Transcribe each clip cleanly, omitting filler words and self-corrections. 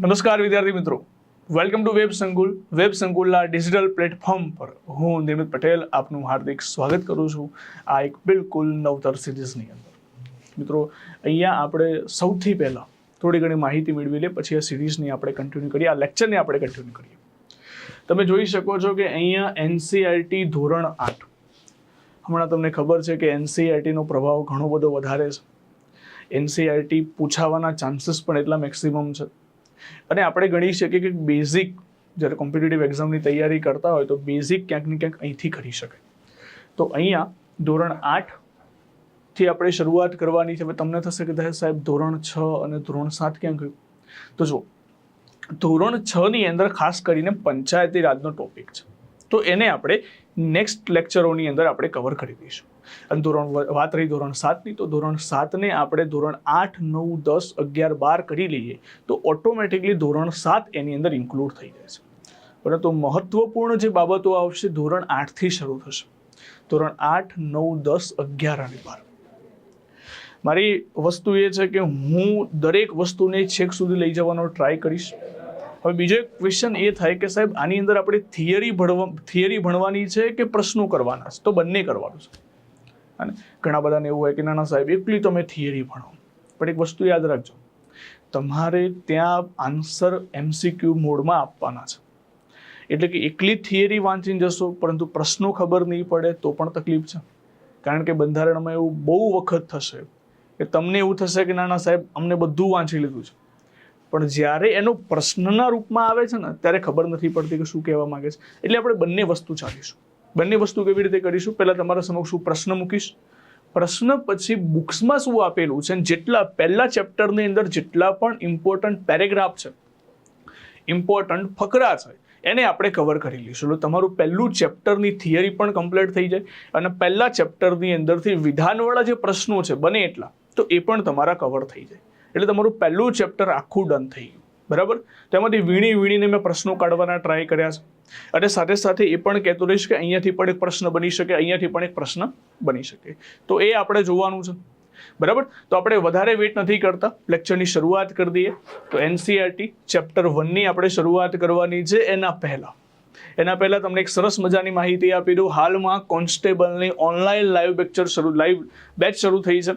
નમસ્કાર વિદ્યાર્થી મિત્રો, વેલકમ ટુ વેબ સંકુલ. વેબ સંકુલના ડિજિટલ પ્લેટફોર્મ પર હું નિમિત પટેલ આપનું હાર્દિક સ્વાગત કરું છું આ એક બિલકુલ નવતર સિરીઝની અંદર. મિત્રો, અહીંયા આપણે સૌથી પહેલાં થોડી ઘણી માહિતી મેળવી લે, પછી આ સિરીઝની આપણે કન્ટિન્યુ કરીએ, આ લેક્ચરને આપણે કન્ટિન્યુ કરીએ. તમે જોઈ શકો છો કે અહીંયા એનસીઈઆરટી ધોરણ 8, હમણાં તમને ખબર છે કે એનસીઈઆરટીનો પ્રભાવ ઘણો બધો વધારે છે. એનસીઈઆરટી પૂછાવાના ચાન્સીસ પણ એટલા મેક્સિમમ છે. અને આપણે ગણી શકીએ કે બેઝિક, જ્યારે કોમ્પિટિટિવ એક્ઝામની તૈયારી કરતા હોય તો બેઝિક ક્યાંક ને ક્યાંક અહીંથી કરી શકાય. તો અહીંયા ધોરણ 8થી આપણે શરૂઆત કરવાની છે. હવે તમને થશે કે સાહેબ ધોરણ 6 અને ધોરણ 7 ક્યાં ગયું? તો જો ધોરણ 6ની અંદર ખાસ કરીને પંચાયતી રાજનો ટોપિક છે, તો એને આપણે નેક્સ્ટ લેક્ચરોની અંદર આપણે કવર કરી દઈશું. અને વાત રહી ધોરણ 7ની, તો ધોરણ 7ને આપણે ધોરણ 8, 9, 10, 11, 12 કરી લઈએ તો ઓટોમેટિકલી ધોરણ 7 એની અંદર ઇન્ક્લુડ થઈ જાય છે. પરંતુ મહત્વપૂર્ણ જે બાબતો આવશે ધોરણ 8થી શરૂ થશે. ધોરણ 8, 9, 10, 11 અને 12. મારી વસ્તુ એ છે કે હું દરેક વસ્તુને છેક સુધી લઈ જવાનો ટ્રાય કરીશ. હવે બીજો એક ક્વેશ્ચન એ થાય કે સાહેબ આની અંદર આપણે થિયરી ભણવાની છે કે પ્રશ્નો કરવાના છે? તો બંને કરવાનું છે. અને ઘણા બધાને એવું હોય કે ના સાહેબ એકલી તમે થિયરી ભણો, પણ એક વસ્તુ યાદ રાખજો, તમારે ત્યાં આન્સર MCQ મોડમાં આપવાના છે. એટલે કે એકલી થિયરી વાંચીને જશો પરંતુ પ્રશ્નો ખબર નહીં પડે તો પણ તકલીફ છે. કારણ કે બંધારણમાં એવું બહુ વખત થશે કે તમને એવું થશે કે ના સાહેબ અમને બધું વાંચી લીધું છે, પણ જ્યારે એનો પ્રશ્નના રૂપમાં આવે છે ને ત્યારે ખબર નથી પડતી કે શું કહેવા માંગે છે. એટલે આપણે બંને વસ્તુ ચાલીશું. બંને વસ્તુ કેવી રીતે કરીશું? પહેલા તમારા સમક્ષ હું પ્રશ્ન મૂકીશ, પ્રશ્ન પછી બુક્સમાં શું આપેલું છે, જેટલા પહેલા ચેપ્ટરની અંદર જેટલા પણ ઇમ્પોર્ટન્ટ પેરેગ્રાફ છે, ઇમ્પોર્ટન્ટ ફકરા છે, એને આપણે કવર કરી લઈશું. એટલે તમારું પહેલું ચેપ્ટરની થિયરી પણ કમ્પ્લીટ થઈ જાય અને પહેલા ચેપ્ટરની અંદરથી વિધાનવાળા જે પ્રશ્નો છે બને એટલા, તો એ પણ તમારા કવર થઈ જાય. એટલે તમારું પહેલું ચેપ્ટર આખું ડન થઈ ગયું. બરાબર? તેમાંથી વીણીને મેં પ્રશ્નો કાઢવાના ટ્રાય કર્યા છે. અને સાથે સાથે એ પણ કહેતો રહીશ કે અહીંયાથી પણ એક પ્રશ્ન બની શકે, અહીંયાથી પણ એક પ્રશ્ન બની શકે. તો એ આપણે જોવાનું છે. બરાબર? તો આપણે વધારે વેટ નથી કરતા, લેક્ચરની શરૂઆત કરી દઈએ. તો એનસીઈઆરટી ચેપ્ટર 1ની આપણે શરૂઆત કરવાની છે. એના પહેલા તમને એક સરસ મજાની માહિતી આપી દઉં. હાલમાં કોન્સ્ટેબલની ઓનલાઈન લાઈવ બેચ શરૂ થઈ છે.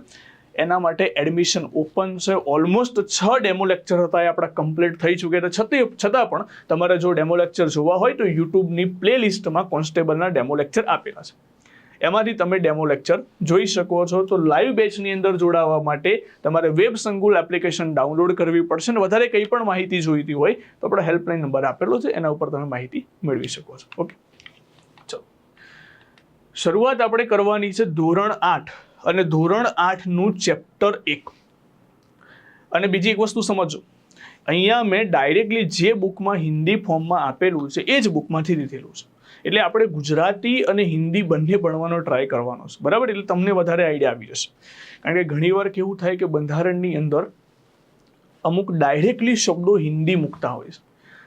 એના માટે એડમિશન ઓપન છે. ઓલમોસ્ટ 6 ડેમો લેક્ચર હતા એ આપણા કમ્પ્લીટ થઈ ચૂક્યા હતા. છતાં પણ તમારે જો ડેમો લેક્ચર જોવા હોય તો યુટ્યુબની પ્લેલિસ્ટમાં કોન્સ્ટેબલના ડેમો લેક્ચર આપેલા છે, એમાંથી તમે ડેમો લેક્ચર જોઈ શકો છો. તો લાઈવ બેચની અંદર જોડાવા માટે તમારે વેબ સંકુલ એપ્લિકેશન ડાઉનલોડ કરવી પડશે. અને વધારે કંઈ પણ માહિતી જોઈતી હોય તો આપણો હેલ્પલાઇન નંબર આપેલો છે, એના ઉપર તમે માહિતી મેળવી શકો છો. ઓકે, ચલો શરૂઆત આપણે કરવાની છે ધોરણ 8 અને ધોરણ 8નું ચેપ્ટર 1. અને બીજી એક વસ્તુ સમજો, અહીંયા મેં ડાયરેક્ટલી જે બુકમાં હિન્દી ફોર્મમાં આપેલું છે એ જ બુકમાંથી લીધેલું છે. એટલે આપણે ગુજરાતી અને હિન્દી બંને ભણવાનો ટ્રાય કરવાનો છે. બરાબર? એટલે તમને વધારે આઈડિયા આવી જશે. કારણ કે ઘણીવાર કેવું થાય કે બંધારણની અંદર અમુક ડાયરેક્ટલી શબ્દો હિન્દી મૂકતા હોય છે.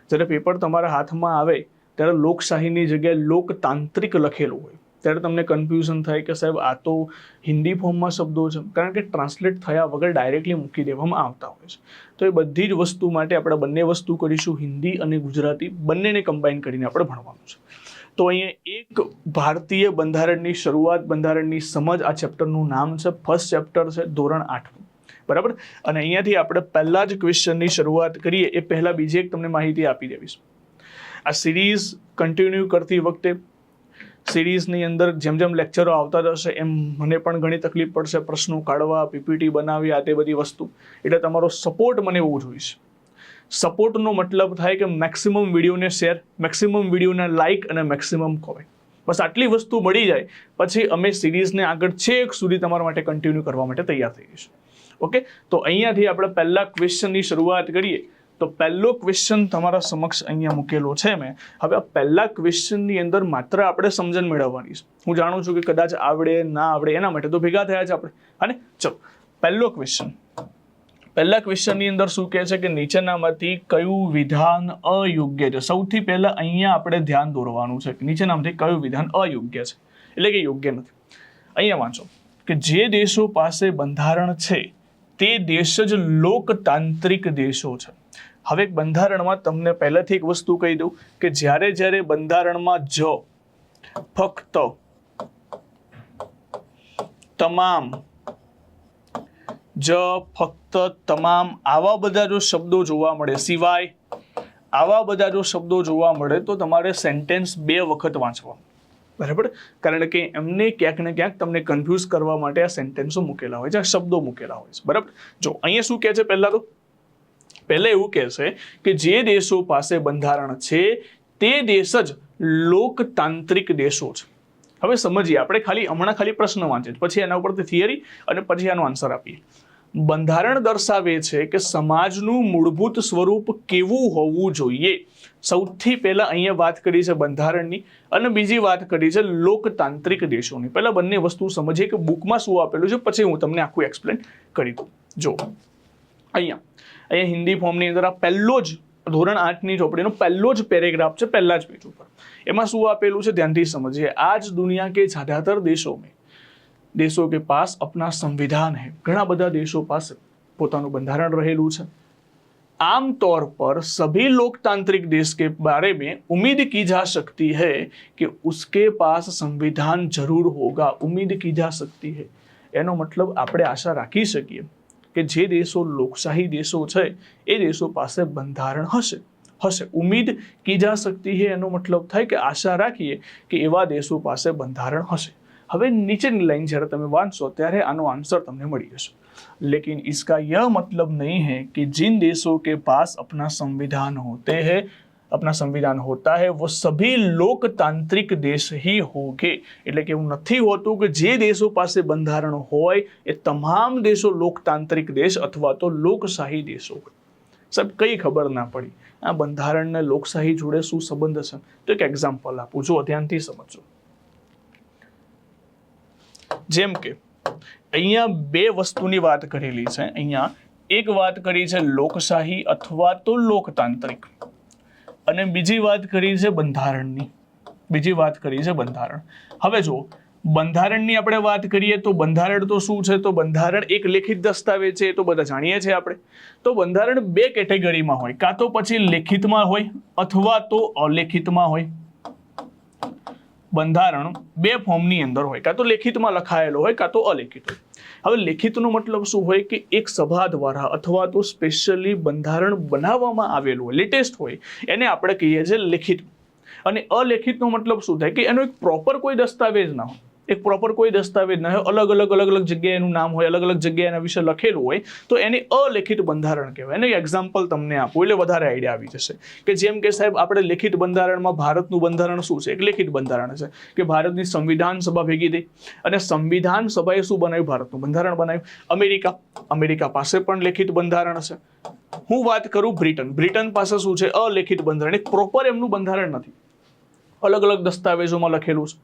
જ્યારે પેપર તમારા હાથમાં આવે ત્યારે લોકશાહીની જગ્યાએ લોકતાંત્રિક લખેલું હોય ત્યારે તમને કન્ફ્યુઝન થાય કે સાહેબ આ તો હિન્દી ફોર્મમાં શબ્દો છે, કારણ કે ટ્રાન્સલેટ થયા વગર ડાયરેક્ટલી મૂકી દેવામાં આવતા હોય છે. તો એ બધી જ વસ્તુ માટે આપણે બંને વસ્તુ કરીશું, હિન્દી અને ગુજરાતી બંનેને કમ્બાઈન કરીને આપણે ભણવાનું છે. તો અહીંયા એક ભારતીય બંધારણની શરૂઆત, બંધારણની સમજ, આ ચેપ્ટરનું નામ છે. ફર્સ્ટ ચેપ્ટર છે ધોરણ 8. બરાબર? અને અહીંયાથી આપણે પહેલા જ ક્વેશ્ચનની શરૂઆત કરીએ એ પહેલાં બીજી એક તમને માહિતી આપી દેવીશ. આ સિરીઝ કન્ટિન્યુ કરતી વખતે સિરીઝની અંદર જેમ જેમ લેક્ચરો આવતા જશે એમ મને પણ ઘણી તકલીફ પડશે પ્રશ્નો કાઢવા, PPT બનાવી, આ તે બધી વસ્તુ. એટલે તમારો સપોર્ટ મને એવું જોઈશે. સપોર્ટનો મતલબ થાય કે મેક્સિમમ વિડીયોને શેર, મેક્સિમમ વિડીયોને લાઇક અને મેક્સિમમ કોમેન્ટ. બસ આટલી વસ્તુ મળી જાય પછી અમે સિરીઝને આગળ છેક સુધી તમારા માટે કન્ટિન્યુ કરવા માટે તૈયાર થઈ જઈશું. ઓકે, તો અહીંયાથી આપણે પહેલા ક્વેશ્ચનની શરૂઆત કરીએ. તો પહેલો ક્વેશ્ચન તમારા સમક્ષ અહીંયા મૂકેલો છે મેં. હવે આ પહેલા ક્વેશ્ચનની અંદર માત્ર આપણે સમજણ મેળવવાની છે. હું જાણું છું કે કદાચ આવડે ના આવડે, એના માટે તો ભેગા થયા છે આપણે. અને ચલો પહેલો ક્વેશ્ચન. પહેલા ક્વેશ્ચનની અંદર શું કહે છે કે નીચેનામાંથી કયું વિધાન અયોગ્ય છે? સૌથી પહેલા અહીંયા આપણે ધ્યાન દોરવાનું છે કે નીચેનામાંથી કયું વિધાન અયોગ્ય છે, એટલે કે યોગ્ય નથી. અહીંયા વાંચો કે જે દેશો પાસે બંધારણ છે તે દેશ જ લોકતાંત્રિક દેશો છે. હવે એક બંધારણમાં તમને પહેલેથી એક વસ્તુ કહી દઉં કે જ્યારે જ્યારે બંધારણમાં ફક્ત તમામ ફક્ત તમામ આવા બધા જો શબ્દો જોવા મળે, સિવાય આવા બધા જો શબ્દો જોવા મળે તો તમારે સેન્ટેન્સ 2 વખત વાંચવા, બરાબર? કારણ કે એમને ક્યાંક ને ક્યાંક તમને કન્ફ્યુઝ કરવા માટે આ સેન્ટેન્સો મૂકેલા હોય છે, આ શબ્દો મૂકેલા હોય છે, બરાબર? જો અહીંયા શું કહે છે, પહેલા એવું કહે છે કે જે દેશો પાસે બંધારણ છે તે દેશ જ લોકતાંત્રિક દેશો છે. હવે સમજીએ, આપણે હમણાં ખાલી પ્રશ્ન વાંચીએ, પછી એના ઉપરથી થિયરી અને પછી આનો આન્સર આપીએ. બંધારણ દર્શાવે છે કે સમાજનું મૂળભૂત સ્વરૂપ કેવું હોવું જોઈએ. સૌથી પહેલા અહીંયા વાત કરી છે બંધારણની અને બીજી વાત કરી છે લોકતાંત્રિક દેશોની. પહેલા બંને વસ્તુ સમજીએ કે બુકમાં શું આપેલું છે, પછી હું તમને આખું એક્સપ્લેન કરી દઉં. જો અહીંયા હિન્દી ફોર્મની અંદર આ પહેલો જ ધોરણ 8ની ચોપડીનો પહેલો જ પેરેગ્રાફ છે, પહેલા જ પેજ ઉપર. એમાં શું આપેલું છે ધ્યાનથી સમજીએ. आज दुनिया के ज्यादातर देशों के पास अपना संविधान है. ઘણા બધા દેશો પાસે પોતાનું બંધારણ રહેલું છે. आमतौर पर सभी लोकतांत्रिक देश के बारे में उम्मीद की जा सकती है कि उसके पास संविधान जरूर होगा. उम्मीद की जा सकती है એનો મતલબ આપણે આશા રાખી શકીએ કે જે દેશો લોકશાહી દેશો છે એ દેશો પાસે બંધારણ હશે. ઉમ્મીદ કી જા सकती है એનો મતલબ થાય કે આશા રાખીએ કે એવા દેશો પાસે બંધારણ હશે. હવે નીચેની લાઈન જ્યારે તમે વાંચશો ત્યારે આનો આન્સર તમને મળી જશે. लेकिन इसका यह मतलब नहीं है कि जिन देशों के पास अपना संविधान होता है वो सभी लोकतांत्रिक देश ही होंगे. એટલે કે એવું નથી હોતું કે જે દેશો પાસે બંધારણ હોય એ તમામ દેશો લોકતાંત્રિક દેશ અથવા તો લોકશાહી દેશો હોય. સાહેબ કઈ ખબર ના પડી આ બંધારણને લોકશાહી જોડે શું સંબંધ છે? તો એક એક્ઝામ્પલ આપું, જો ધ્યાનથી સમજો. જેમ કે અહીંયા 2 વસ્તુની વાત કરેલી છે. અહીંયા એક વાત કરી છે લોકશાહી અથવા તો લોકતાંત્રિક અને બીજી વાત કરી છે બંધારણની. હવે જો બંધારણની આપણે વાત કરીએ તો બંધારણ તો શું છે? તો બંધારણ એક લેખિત દસ્તાવેજ છે, એ તો બધા જાણીએ છીએ આપણે. તો બંધારણ 2 કેટેગરીમાં હોય, કાં તો પછી લેખિતમાં હોય અથવા તો અલેખિતમાં હોય. બંધારણ 2 ફોર્મની અંદર હોય, કાં તો લેખિતમાં લખાયેલો હોય કાં તો અલેખિત હોય. હવે લેખિતનો મતલબ શું હોય કે એક સભા દ્વારા અથવા તો સ્પેશિયલી બંધારણ બનાવવામાં આવેલું હોય, લેટેસ્ટ હોય, એને આપણે કહીએ છીએ લેખિત. અને અલેખિતનો મતલબ શું થાય કે એનો એક પ્રોપર કોઈ દસ્તાવેજ ના હોય, અલગ અલગ જગ્યાએ એનું નામ હોય, અલગ અલગ જગ્યાએ એના વિશે લખેલું હોય, તો એને અલેખિત બંધારણ કહેવાય. એનું એક્ઝામ્પલ તમને આપું એટલે વધારે આઈડિયા આવી જશે. કે જેમ કે સાહેબ આપણે લેખિત બંધારણમાં ભારતનું બંધારણ શું છે? એક લેખિત બંધારણ છે કે ભારતની સંવિધાન સભા ભેગી થઈ અને સંવિધાન સભાએ શું બનાવ્યું? ભારતનું બંધારણ બનાવ્યું. અમેરિકા પાસે પણ લેખિત બંધારણ છે. હું વાત કરું બ્રિટન પાસે શું છે? અલેખિત બંધારણ. એક પ્રોપર એમનું બંધારણ નથી, અલગ અલગ દસ્તાવેજોમાં લખેલું છે,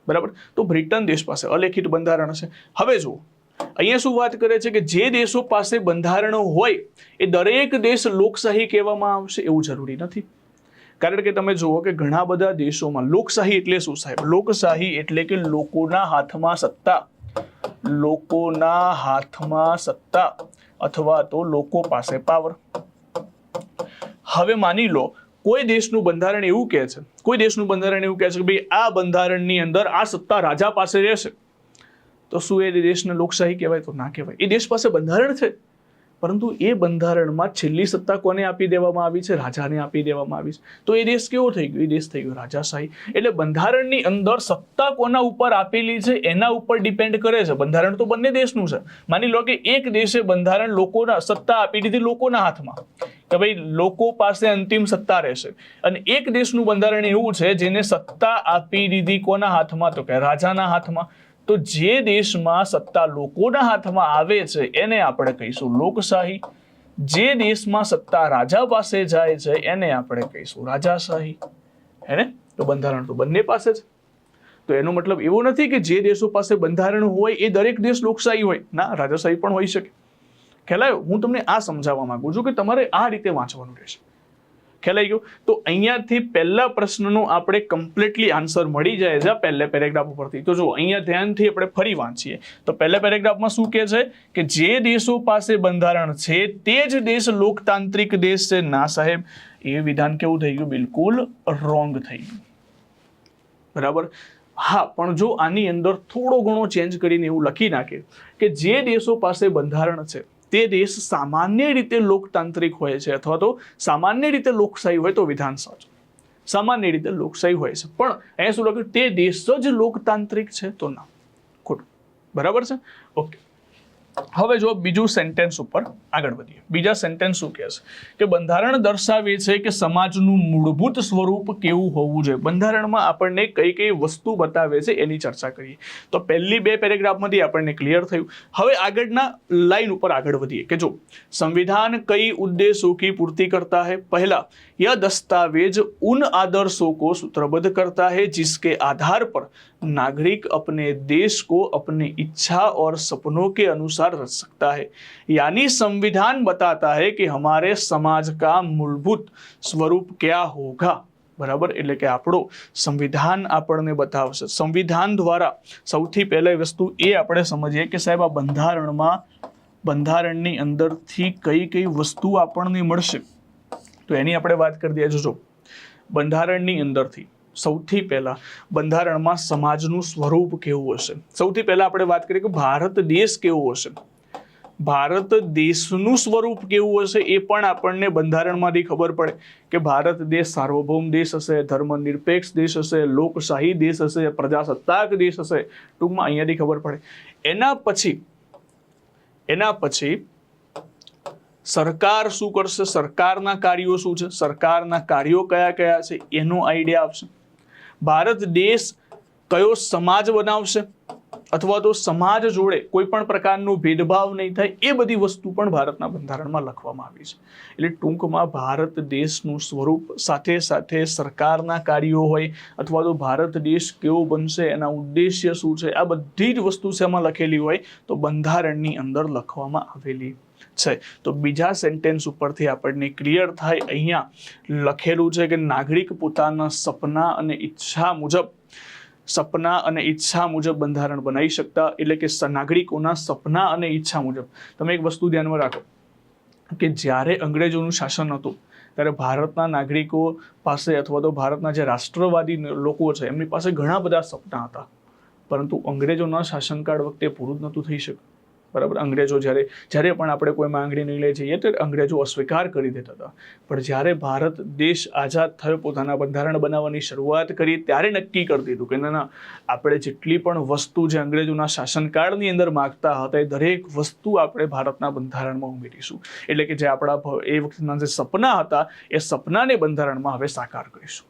બરાબર? તો બ્રિટન દેશ પાસે અલેખિત બંધારણ છે. હવે જો અહીંયા શું વાત કરે છે કે જે દેશો પાસે બંધારણ હોય એ દરેક દેશ લોકશાહી કહેવામાં આવશે એવું જરૂરી નથી. કારણ કે તમે જુઓ કે ઘણા બધા દેશોમાં લોકશાહી એટલે શું સાહેબ? લોકશાહી એટલે કે લોકોના હાથમાં સત્તા અથવા તો લોકો પાસે પાવર. હવે માની લો કોઈ દેશનું બંધારણ એવું કહે છે કે ભાઈ આ બંધારણની અંદર આ સત્તા રાજા પાસે રહેશે, તો શું એ દેશને લોકશાહી કહેવાય? તો ના કહેવાય. એ દેશ પાસે બંધારણ છે પરંતુ એ બંધારણમાં છેલ્લી સત્તા કોને આપી દેવામાં આવી છે? રાજાને આપી દેવામાં આવી છે. તો એ દેશ કેવો થઈ ગયો? એ દેશ થઈ ગયો રાજાશાહી. એટલે બંધારણની અંદર સત્તા કોના ઉપર આપેલી છે એના ઉપર ડિપેન્ડ કરે છે. બંધારણ તો બંને દેશનું છે. માની લો કે એક દેશે બંધારણ સત્તા આપી દીધી લોકોના હાથમાં કે ભાઈ લોકો પાસે અંતિમ સત્તા રહેશે, અને એક દેશનું બંધારણ એવું છે જેને સત્તા આપી દીધી કોના હાથમાં? તો કે રાજાના હાથમાં. તો જે દેશમાં સત્તા લોકોના હાથમાં આવે છે એને આપણે કહીશું લોકશાહી. જે દેશમાં સત્તા રાજા પાસે જાય છે એને આપણે કહીશું રાજાશાહી. હે? તો બંધારણ તો બંને પાસે છે. તો એનો મતલબ એવો નથી કે જે દેશો પાસે બંધારણ હોય એ દરેક દેશ લોકશાહી હોય. ના, રાજાશાહી પણ હોઈ શકે. ખ્યાલ આવ્યો? હું તમને આ સમજાવવા માંગુ છું કે તમારે આ રીતે વાંચવાનું રહેશે ખ્યાલ આવી ગયો? તો અહીંયાથી પહેલા પ્રશ્નનો આપણે કમ્પ્લીટલી આન્સર મળી જાય છે પહેલા પેરેગ્રાફ ઉપરથી. તો જો અહીંયા ધ્યાનથી આપણે ફરી વાંચીએ તો પહેલા પેરેગ્રાફમાં શું કહે છે કે જે દેશો પાસે બંધારણ છે તે જ દેશ લોકતાંત્રિક દેશ છે. ના સાહેબ, એ વિધાન કેવું થઈ ગયું? બિલકુલ રોંગ થઈ ગયું. બરાબર. હા, પણ જો આની અંદર થોડો ઘણો ચેન્જ કરીને એવું લખી નાખે કે જે દેશો પાસે બંધારણ છે તે દેશ સામાન્ય રીતે લોકતાંત્રિક હોય છે અથવા તો સામાન્ય રીતે લોકશાહી હોય તો વિધાન સાચું. સામાન્ય રીતે લોકશાહી હોય છે, પણ અહીંયા શું લખ્યું? તે દેશ જ લોકતાંત્રિક છે, તો ના, ખોટું. બરાબર છે? ઓકે. હવે જો બીજું સેન્ટેન્સ ઉપર આગળ વધીએ. બીજા સેન્ટેન્સ શું કહે છે કે બંધારણ દર્શાવે છે કે સમાજનું મૂળભૂત સ્વરૂપ કેવું હોવું જોઈએ. બંધારણમાં આપણને કઈ કઈ વસ્તુ બતાવે છે એની ચર્ચા કરીએ. તો પહેલી બે પેરેગ્રાફમાંથી આપણને ક્લિયર થયું. હવે આગળના લાઈન ઉપર આગળ વધીએ કે જો संविधान कई उद्देश्यों की पूर्ति करता है. पहला, यह दस्तावेज उन आदर्शों को सूत्रबद्ध करता है जिसके आधार पर नागरिक अपने देश को अपनी इच्छा और सपनों के अनुसार रच सकता है. यानी संविधान बताता है कि हमारे समाज का मूलभूत स्वरूप क्या होगा. बराबर. એટલે કે આપણો સંવિધાન આપણને બતાવશે. સંવિધાન દ્વારા સૌથી પહેલી વસ્તુ એ આપણે સમજીએ કે સાહેબ આ બંધારણની અંદરથી કઈ કઈ વસ્તુ આપણને મળશે, તો એની આપણે વાત કરી દઈએ. જો બંધારણની અંદરથી સૌથી પહેલા બંધારણમાં સમાજનું સ્વરૂપ કેવું હશે. સૌથી પહેલા આપણે વાત કરીએ કે ભારત દેશ કેવો હશે. ભારત દેશનું સ્વરૂપ કેવું હશે એ પણ આપણને બંધારણમાંથી ખબર પડે કે ભારત દેશ સાર્વભૌમ દેશ હશે, ધર્મનિરપેક્ષ દેશ હશે, લોકશાહી દેશ હશે, પ્રજાસત્તાક દેશ હશે. ટૂંકમાં અહીંયાથી ખબર પડે. એના પછી સરકાર શું કરશે, સરકારના કાર્યો શું છે, સરકારના કાર્યો કયા કયા છે એનો આઈડિયા આવશે. ભારત દેશ કયો સમાજ બનાવશે અથવા તો સમાજ જોડે કોઈ પણ પ્રકારનો ભેદભાવ નહીં થાય એ બધી વસ્તુ પણ ભારતના બંધારણમાં લખવામાં આવી છે. એટલે ટૂંકમાં ભારત દેશનું સ્વરૂપ સાથે સાથે સરકારના કાર્યો હોય અથવા તો ભારત દેશ કેવો બનશે એના ઉદ્દેશ્ય શું છે, આ બધી જ વસ્તુ એમાં લખેલી હોય તો બંધારણની અંદર લખવામાં આવેલી છે. તો બીજા સેન્ટેન્સ ઉપરથી આપણને ક્લિયર થાય, અહીંયા લખેલું છે કે નાગરિક પોતાના સપના અને ઈચ્છા મુજબ બંધારણ બનાવી શકતા. એટલે કે નાગરિકોના સપના અને ઈચ્છા મુજબ. તમે એક વસ્તુ ધ્યાનમાં રાખો કે જ્યારે અંગ્રેજોનું શાસન હતું ત્યારે ભારતના નાગરિકો પાસે અથવા તો ભારતના જે રાષ્ટ્રવાદી લોકો છે એમની પાસે ઘણા બધા સપના હતા, પરંતુ અંગ્રેજોના શાસનકાળ વખતે પૂરું જ નહોતું થઈ શક્યું. બરાબર. અંગ્રેજો જ્યારે પણ આપણે કોઈ માંગણી નહીં લઈ જઈએ તો અંગ્રેજો અસ્વીકાર કરી દેતા હતા. પણ જ્યારે ભારત દેશ આઝાદ થયો, પોતાના બંધારણ બનાવવાની શરૂઆત કરી, ત્યારે નક્કી કરી દીધું કે ના, આપણે જેટલી પણ વસ્તુ જે અંગ્રેજોના શાસનકાળની અંદર માગતા હતા એ દરેક વસ્તુ આપણે ભારતના બંધારણમાં ઉમેરીશું. એટલે કે જે આપણા એ વખતના જે સપના હતા એ સપનાને બંધારણમાં હવે સાકાર કરીશું.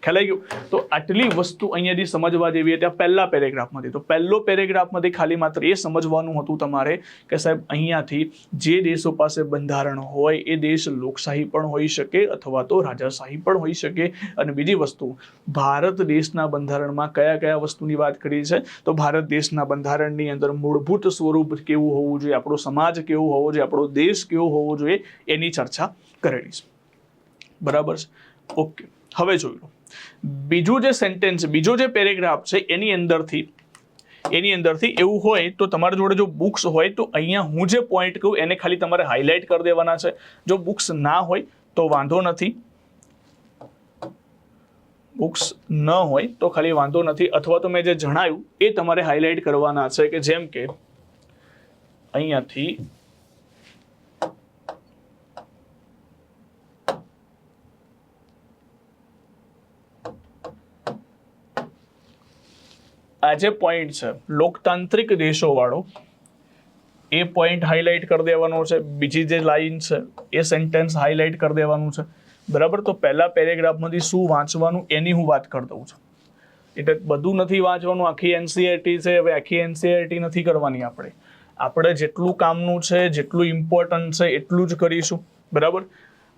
ખ્યાલ આવી ગયો? તો આટલી વસ્તુ અહીંયાથી સમજવા જેવી હતી પહેલા પેરેગ્રાફમાંથી. તો પહેલો પેરેગ્રાફમાંથી ખાલી માત્ર એ સમજવાનું હતું તમારે કે સાહેબ અહીંયાથી જે દેશો પાસે બંધારણ હોય એ દેશ લોકશાહી પણ હોઈ શકે અથવા તો રાજાશાહી પણ હોઈ શકે. અને બીજી વસ્તુ, ભારત દેશના બંધારણમાં કયા કયા વસ્તુની વાત કરી છે, તો ભારત દેશના બંધારણની અંદર મૂળભૂત સ્વરૂપ કેવું હોવું જોઈએ, આપણો સમાજ કેવો હોવો જોઈએ, આપણો દેશ કેવો હોવો જોઈએ એની ચર્ચા કરેલી છે. બરાબર છે? ઓકે. હવે જોઈ લો બીજું જે સેન્ટેન્સ, બીજો જે પેરેગ્રાફ છે એની અંદરથી એવું હોય તો તમારા જોડે જો બુક્સ હોય તો અહીંયા હું જે પોઈન્ટ કહું એને ખાલી તમારે હાઇલાઇટ કરી દેવાના છે. જો બુક્સ ના હોય તો વાંધો નથી, બુક્સ ન હોય તો ખાલી વાંધો નથી, અથવા તો મેં જે જણાવ્યું એ તમારે હાઇલાઇટ કરવાના છે. કે જેમ કે અહીંયાથી આ જે પોઈન્ટ છે લોકતાંત્રિક દેશો વાળો, એ પોઈન્ટ હાઇલાઇટ કરી દેવાનો છે. બીજી જે લાઈન છે એ સેન્ટેન્સ હાઇલાઇટ કરી દેવાનું છે. બરાબર. તો પહેલા પેરેગ્રાફમાંથી શું વાંચવાનું એની હું વાત કરી દઉં છું. એટલે બધું નથી વાંચવાનું, આખી એનસીઈઆરટી છે, હવે આખી એનસીઈઆરટી નથી કરવાની. આપણે જેટલું કામનું છે, જેટલું ઇમ્પોર્ટન્ટ છે એટલું જ કરીશું. બરાબર.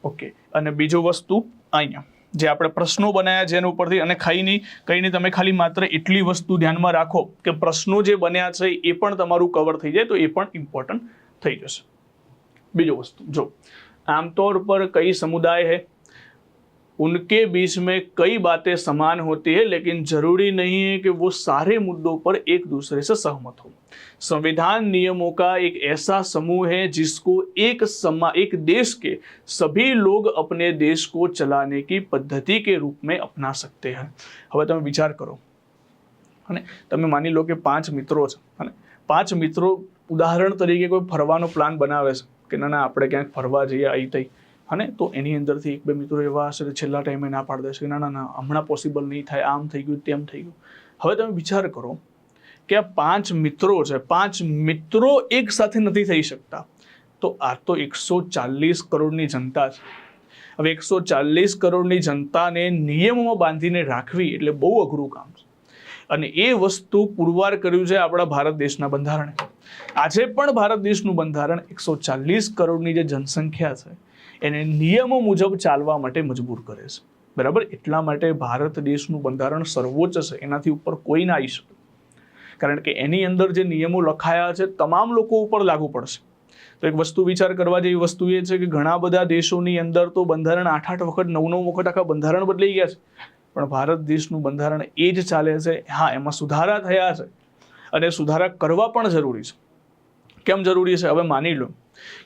ઓકે. અને બીજું વસ્તુ અહીંયા જે આપણે પ્રશ્નો બનાવ્યા જેના ઉપરથી, અને કંઈ નહીં તમે ખાલી માત્ર એટલી વસ્તુ ધ્યાનમાં રાખો કે પ્રશ્નો જે બન્યા છે એ પણ તમારું કવર થઈ જાય તો એ પણ ઇમ્પોર્ટન્ટ થઈ જશે. બીજો વસ્તુ જો, આમતौर पर कई समुदाय है उनके बीच में कई बातें समान होती है, लेकिन जरूरी नहीं है कि वो सारे मुद्दों पर एक दूसरे से सहमत हो। संविधान नियमों का एक ऐसा समूह है जिसको एक देश के सभी लोग अपने देश को चलाने की पद्धति के रूप में अपना सकते हैं। હવે તમે વિચાર કરો, અને તમે માની લો કે 5 મિત્રો છે, અને 5 મિત્રો ઉદાહરણ તરીકે કોઈ ફરવાનો પ્લાન બનાવે છે કે ના આપણે ક્યાંક ફરવા જઈએ અહીં તઈ, અને તો એની અંદરથી 1-2 મિત્રો એવા હશે કે છેલ્લા ટાઈમે ના પાડી દેશે કે ના હમણાં પોસિબલ નહીં થાય, આમ થઈ ગયું તેમ થઈ ગયું। હવે તમે વિચાર કરો કે આ 5 મિત્રો છે, 5 મિત્રો એક સાથે નથી થઈ શકતા, તો આ તો 140 કરોડની જનતા છે। હવે 140 કરોડની જનતાને નિયમોમાં બાંધીને રાખવી એટલે બહુ અઘરું કામ છે, અને એ વસ્તુ પુરવાર કર્યું છે આપણા ભારત દેશના બંધારણે। આજે પણ ભારત દેશનું બંધારણ 140 કરોડની જે જનસંખ્યા છે એને નિયમો મુજબ ચાલવા માટે મજબૂર કરે છે, બરાબર। એટલા માટે ભારત દેશનું બંધારણ સર્વોચ્ચ છે, એનાથી ઉપર કોઈ ના આવી શકે, કારણ કે એની અંદર જે નિયમો લખાયા છે તમામ લોકો ઉપર લાગુ પડશે। તો એક વસ્તુ વિચાર કરવા જેવી વસ્તુ એ છે કે ઘણા બધા દેશોની અંદર તો બંધારણ 8-8 વખત 9-9 વખત આખા બંધારણ બદલાઈ ગયા છે, પણ ભારત દેશનું બંધારણ એ જ ચાલે છે। હા, એમાં સુધારા થયા છે અને સુધારા કરવા પણ જરૂરી છે। કેમ જરૂરી છે? હવે માની લો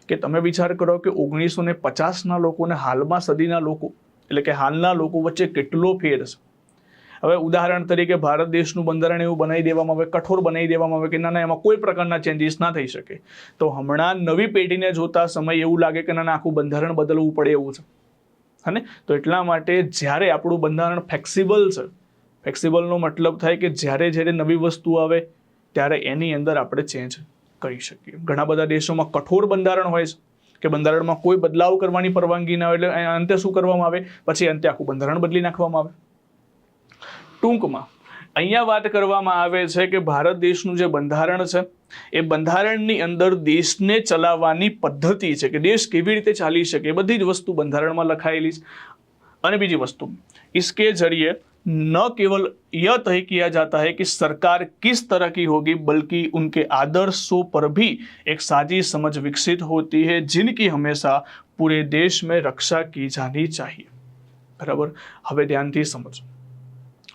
કે તમે વિચાર કરો કે 1950ના લોકો ને હાલમાં સદીના લોકો એટલે કે હાલના લોકો વચ્ચે કેટલો ફેર છે। હવે ઉદાહરણ તરીકે ભારત દેશનું બંધારણ એવું બનાવી દેવામાં આવે, કઠોર બનાવી દેવામાં આવે કે ના એમાં કોઈ પ્રકારના ચેન્જીસ ના થઈ શકે, તો હમણાં નવી પેઢીને જોતા સમય એવું લાગે કે ના આખું બંધારણ બદલવું પડે એવું છે, હને। તો એટલા માટે જ્યારે આપણું બંધારણ ફ્લેક્સિબલ છે, ફ્લેક્સિબલનો મતલબ થાય કે જ્યારે નવી વસ્તુ આવે ત્યારે એની અંદર આપણે ચેન્જ કરી શકીએ। ઘણા બધા દેશોમાં કઠોર બંધારણ હોય છે કે બંધારણમાં કોઈ બદલાવ કરવાની પરવાનગી ના હોય, એટલે અંતે શું કરવામાં આવે, પછી અંતે આખું બંધારણ બદલી નાખવામાં આવે। ટૂંકમાં અહીંયા વાત કરવામાં આવે છે કે ભારત દેશનું જે બંધારણ છે એ બંધારણની અંદર દેશને ચલાવવાની પદ્ધતિ છે કે દેશ કેવી રીતે ચાલી શકે એ બધી જ વસ્તુ બંધારણમાં લખાયેલી છે। અને બીજી વસ્તુ, इसके जरिए न केवल यह तय किया जाता है कि सरकार किस तरह की होगी, बल्कि उनके आदर्शों पर भी एक साझी समझ विकसित होती है जिनकी हमेशा पूरे देश में रक्षा की जानी चाहिए, बराबर। હવે ધ્યાનથી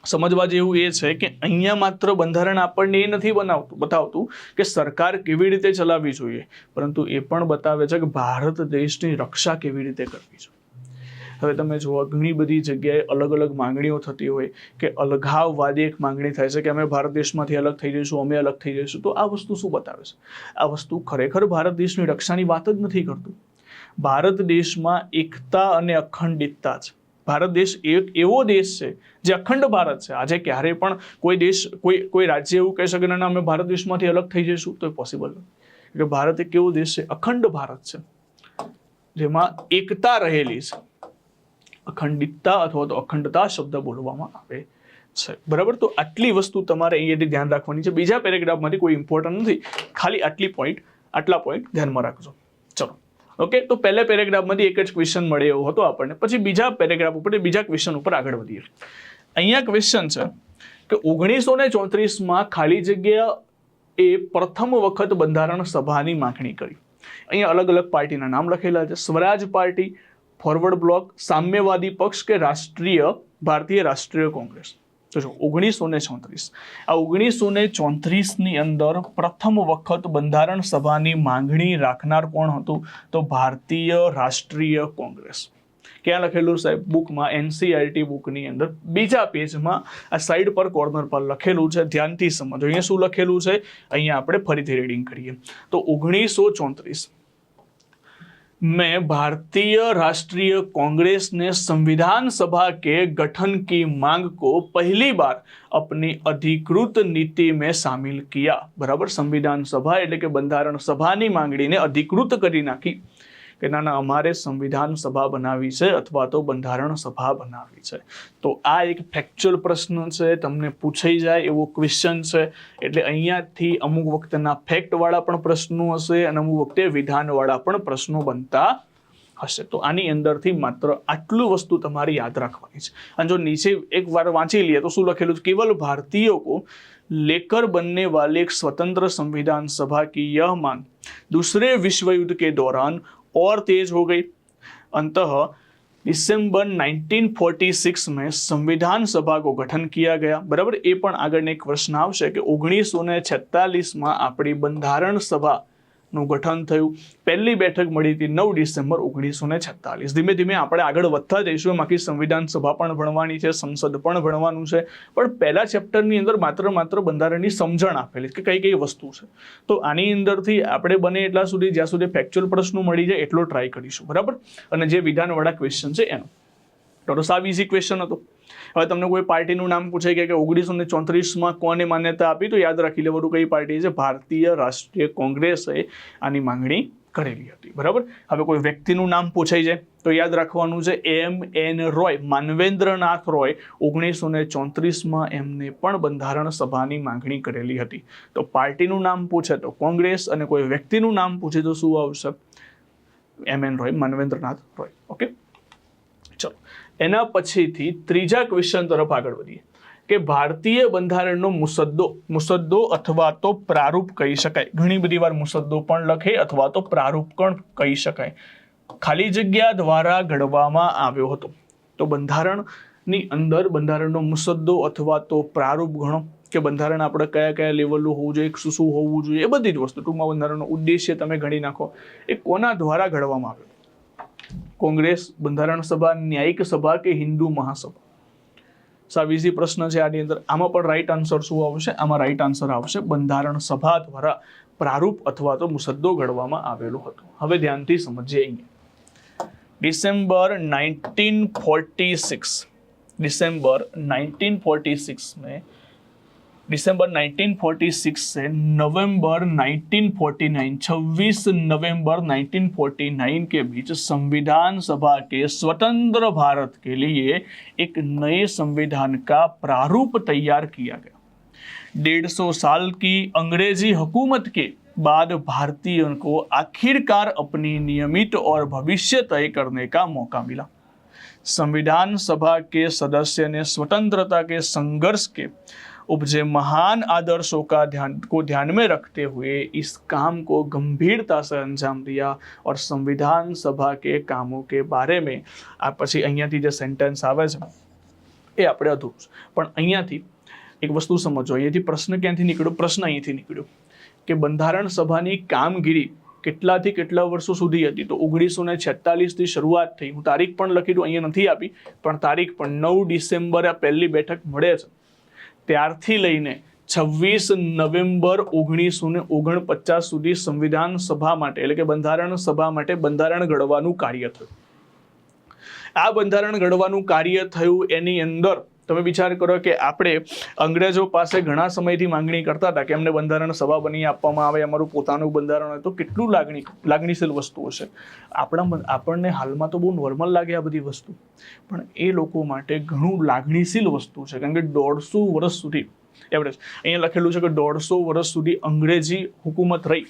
સમજવા જેવું એ છે કે અહીંયા માત્ર બંધારણ આપણને એ નથી બતાવતું કે સરકાર કેવી રીતે ચલાવવી જોઈએ, પરંતુ એ પણ બતાવે છે કે ભારત દેશની રક્ષા કેવી રીતે કરવી જોઈએ। હવે તમે જુઓ, ઘણી બધી જગ્યાએ અલગ અલગ માંગણીઓ થતી હોય કે અલગાવવાદી એક માંગણી થાય છે કે અમે ભારત દેશમાંથી અલગ થઈ જઈશું, અમે અલગ થઈ જઈશું। તો આ વસ્તુ શું બતાવે છે? આ વસ્તુ ખરેખર ભારત દેશની રક્ષાની વાત જ નથી કરતું। ભારત દેશમાં એકતા અને અખંડિતતા છે। ભારત દેશ એક એવો દેશ છે જે અખંડ ભારત છે। આજે ક્યારેય પણ કોઈ દેશ કોઈ રાજ્ય એવું કહી શકે ના અમે ભારત દેશમાંથી અલગ થઈ જઈશું, તો એ પોસિબલ નથી। કે ભારત એક એવો દેશ છે, અખંડ ભારત છે, જેમાં એકતા રહેલી છે। અખંડિતતા અથવા તો અખંડતા શબ્દ બોલવામાં આવે છે, બરાબર। તો આટલી વસ્તુ તમારે અહીંયાથી ધ્યાન રાખવાની છે। બીજા પેરેગ્રાફમાંથી કોઈ ઇમ્પોર્ટન્ટ નથી, ખાલી આટલા પોઈન્ટ ધ્યાનમાં રાખજો। ચલો, ઓકે। તો પહેલા પેરેગ્રાફમાંથી એક જ ક્વેશ્ચન મળે એવો હતો આપણને, પછી બીજા પેરેગ્રાફ ઉપર બીજા ક્વેશ્ચન ઉપર આગળ વધીએ। અહીંયા ક્વેશ્ચન છે કે 1934માં ખાલી જગ્યા એ પ્રથમ વખત બંધારણ સભાની માંગણી કરી। અહીંયા અલગ અલગ પાર્ટીના નામ લખેલા છે, સ્વરાજ પાર્ટી, ફોરવર્ડ બ્લોક, સામ્યવાદી પક્ષ કે ભારતીય રાષ્ટ્રીય કોંગ્રેસ। તો જો 1934, આ 1934ની અંદર પ્રથમ વખત બંધારણ સભાની માંગણી રાખનાર કોણ હતું? તો ભારતીય રાષ્ટ્રીય કોંગ્રેસ। ક્યાં લખેલું સાહેબ? બુકમાં, એનસીઈઆરટી બુકની અંદર બીજા પેજમાં આ સાઈડ પર કોર્નર પર લખેલું છે, ધ્યાનથી સમજો। અહીંયા શું લખેલું છે અહીંયા આપણે ફરીથી રીડિંગ કરીએ તો 1934 में भारतीय राष्ट्रीय कांग्रेस ने संविधान सभा के गठन की मांग को पहली बार अपनी अधिकृत नीति में शामिल किया, बराबर। संविधान सभा એટલે કે બંધારણ સભાની માંગણીને અધિકૃત કરી નાખી કે ના અમારે સંવિધાન સભા બનાવી છે અથવા તો બંધારણ સભા બનાવી છે। તો આ એક ફેક્ચ્યુઅલ પ્રશ્ન છે, તમને પૂછાઈ જાય એવો ક્વેશ્ચન છે, એટલે અહીંયાથી અમુક વખતના ફેક્ટ વાળા પણ પ્રશ્નો હશે અને અમુક વખતે વિધાન વાળા પણ પ્રશ્નો બનતા હશે। તો આની અંદરથી માત્ર આટલું વસ્તુ તમારે યાદ રાખવાની છે। અને જો નીચે એક વાર વાંચી લઈએ તો શું લખેલું છે? केवल भारतीयों को लेकर बनने वाले एक स्वतंत्र संविधान सभा की यह मांग दूसरे विश्व युद्ध के दौरान और तेज हो गई। अंततः दिसंबर 1946 में संविधान सभा को गठन किया गया। बराबर, એ પણ આગળ એક પ્રશ્ન આવશે કે 1946 માં આપણી બંધારણ સભાનું ગઠન થયું। પહેલી બેઠક મળી હતી 9 ડિસેમ્બર 1946। ધીમે ધીમે આપણે આગળ વધતા જઈશું, બાકી સંવિધાન સભા પણ ભણવાની છે, સંસદ પણ ભણવાનું છે, પણ પહેલા ચેપ્ટરની અંદર માત્ર બંધારણની સમજણ આપેલી કે કઈ કઈ વસ્તુ છે। તો આની અંદરથી આપણે બને એટલા સુધી જ્યાં સુધી ફેક્ચ્યુઅલ પ્રશ્નો મળી જાય એટલો ટ્રાય કરીશું, બરાબર। અને જે વિધાનવાળા ક્વેશ્ચન છે એનો તો સાવ ઇઝી ક્વેશ્ચન હતો। હવે તમને કોઈ પાર્ટીનું નામ પૂછે કે 1934માં કોને માન્યતા આપી, તો યાદ રાખી લેવાનું કઈ પાર્ટી છે, ભારતીય રાષ્ટ્રીય કોંગ્રેસે આની માંગણી કરેલી હતી, બરાબર। હવે કોઈ વ્યક્તિનું નામ પૂછાઈ જાય તો યાદ રાખવાનું છે M.N. રોય, માનવેન્દ્રનાથ રોય, 1934માં એમને પણ બંધારણ સભાની માંગણી કરેલી હતી। તો પાર્ટીનું નામ પૂછે તો કોંગ્રેસ, અને કોઈ વ્યક્તિનું નામ પૂછે તો શું આવશે, M.N. રોય, માનવેન્દ્રનાથ રોય। ઓકે, ચલો એના પછીથી ત્રીજા ક્વેશ્ચન તરફ આગળ વધીએ કે ભારતીય બંધારણનો મુસદ્દો અથવા તો પ્રારૂપ કહી શકાય। ઘણી બધી વાર મુસદ્દો પણ લખે અથવા તો પ્રારૂપ પણ કહી શકાય। ખાલી જગ્યા દ્વારા ઘડવામાં આવ્યો હતો। તો બંધારણની અંદર બંધારણનો મુસદ્દો અથવા તો પ્રારૂપ ગણો કે બંધારણ આપણે કયા કયા લેવલનું હોવું જોઈએ, શું હોવું જોઈએ, એ બધી જ વસ્તુ ટૂંકમાં બંધારણનો ઉદ્દેશ્ય તમે ગણી નાખો। એ કોના દ્વારા ઘડવામાં આવ્યો, કોંગ્રેસ, બંધારણ સભા, ન્યાયિક સભા કે હિન્દુ મહાસભા? સાવ ઇઝી પ્રશ્ન છે આની અંદર। આમાં પણ રાઈટ આન્સર શું આવશે, આમાં રાઈટ આન્સર આવશે બંધારણ સભા દ્વારા પ્રારૂપ અથવા તો મુસદ્દો ઘડવામાં આવેલો હતો। હવે ધ્યાનથી સમજીએ અહીંયા ડિસેમ્બર 1946 से नवंबर 1949, 26 नवंबर 1949 के बीच संविधान सभा के स्वतंत्र भारत के लिए एक नए संविधान का प्रारूप तैयार किया गया। 150 साल की अंग्रेजी हुकूमत के बाद भारतीयों को आखिरकार अपनी नियमित और भविष्य तय करने का मौका मिला। संविधान सभा के सदस्य ने स्वतंत्रता के संघर्ष के उपजे महान आदर्शों को ध्यान में रखते हुए इस काम को गंभीरता से अंजाम दिया और संविधान सभा के कामों के बारे में आ पछी अहींयाथी जे सेंटेन्स आवे छे ए आपणे अधूरुं पण अहींयाथी एक वस्तु समजो। अहींयाथी प्रश्न क्यांथी निकळ्यो, प्रश्न अहींथी निकळ्यो के बंधारण सभानी कामगीरी કેટલાથી કેટલા વર્ષો સુધી હતી, તો 1946 થી શરૂઆત થઈ। હું તારીખ પણ લખી દઉં, અહીંયા નથી આપી પણ તારીખ પણ 9 ડિસેમ્બરે આ પહેલી બેઠક મળે છે, ત્યારથી લઈને 26 નવેમ્બર 1949 સુધી સંવિધાન સભા માટે એટલે કે બંધારણ સભા માટે બંધારણ ઘડવાનું કાર્ય થયું। આ બંધારણ ઘડવાનું કાર્ય થયું એની અંદર તમે વિચાર કરો કે આપણે અંગ્રેજો પાસે ઘણા સમયથી માંગણી કરતા હતા કે અમને બંધારણ સભા બની આપવામાં આવે, અમારું પોતાનું બંધારણ હોય, તો કેટલું લાગણીશીલ વસ્તુઓ છે। આપણને હાલમાં તો બહુ નોર્મલ લાગે આ બધી વસ્તુ, પણ એ લોકો માટે ઘણું લાગણીશીલ વસ્તુ છે, કારણ કે 150 વર્ષ સુધી એવરેજ અહીંયા લખેલું છે કે 150 વર્ષ સુધી અંગ્રેજી હુકુમત રહી,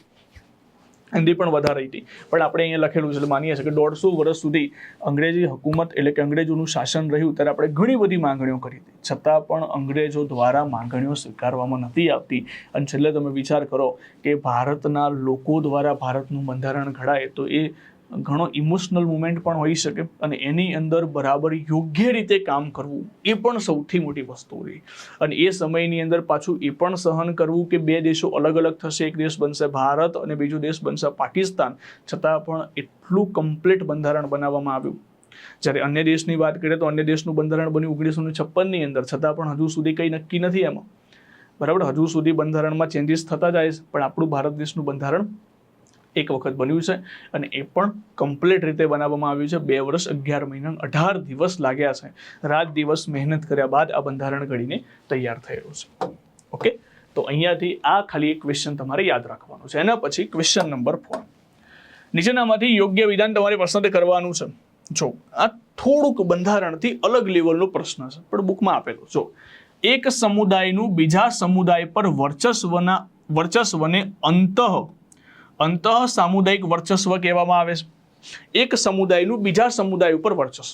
हिंदी पण વધારે હતી, પણ આપણે અહીંયા લખેલું છે એટલે માનીએ છીએ કે 150 વર્ષ સુધી અંગ્રેજી હુકુમત એટલે કે અંગ્રેજોનું શાસન રહ્યું। ત્યારે આપણે ઘણી બધી માંગણીઓ કરી હતી, છતાં પણ અંગ્રેજો દ્વારા માંગણીઓ સ્વીકારવામાં નથી આવતી। અને છેલ્લે તમે વિચાર કરો કે ભારતના લોકો દ્વારા ભારતનું બંધારણ ઘડાય તો એ ઘણો ઇમોશનલ મુમેન્ટ પણ હોઈ શકે, અને એની અંદર બરાબર યોગ્ય રીતે કામ કરવું એ પણ સૌથી મોટી વસ્તુ રહી। અને એ સમયની અંદર પાછું એ પણ સહન કરવું કે બે દેશો અલગ અલગ થશે, એક દેશ બનશે ભારત અને બીજો દેશ બનશે પાકિસ્તાન, છતાં પણ એટલું કમ્પ્લીટ બંધારણ બનાવવામાં આવ્યું। જ્યારે અન્ય દેશની વાત કરીએ તો અન્ય દેશનું બંધારણ બન્યું 1956ની અંદર, છતાં પણ હજુ સુધી કંઈ નક્કી નથી એમાં, બરાબર। હજુ સુધી બંધારણમાં ચેન્જીસ થતા જાય છે, પણ આપણું ભારત દેશનું બંધારણ એક વખત બન્યું છે અને એ પણ કમ્પ્લીટ રીતે બનાવવામાં આવ્યું છે। 2 વર્ષ 11 મહિના 18 દિવસ લાગ્યા છે, રાત દિવસ મહેનત કર્યા બાદ આ બંધારણ ઘડીને તૈયાર થયેલું છે। ઓકે, તો અહીંયાથી આ ખાલી એક ક્વેશ્ચન તમારે યાદ રાખવાનું છે। એના પછી ક્વેશ્ચન નંબર 4, નીચેનામાંથી યોગ્ય વિધાન તમારે પસંદ કરવાનું છે। જો આ થોડુંક બંધારણથી અલગ લેવલનો પ્રશ્ન છે, પણ બુકમાં આપેલું। જો એક સમુદાયનું બીજા સમુદાય પર વર્ચસ્વને અંતઃ સામુદાયિક વર્ચસ્વ કહેવામાં આવે છે। એક સમુદાયનું બીજા સમુદાય ઉપર વર્ચસ્વ,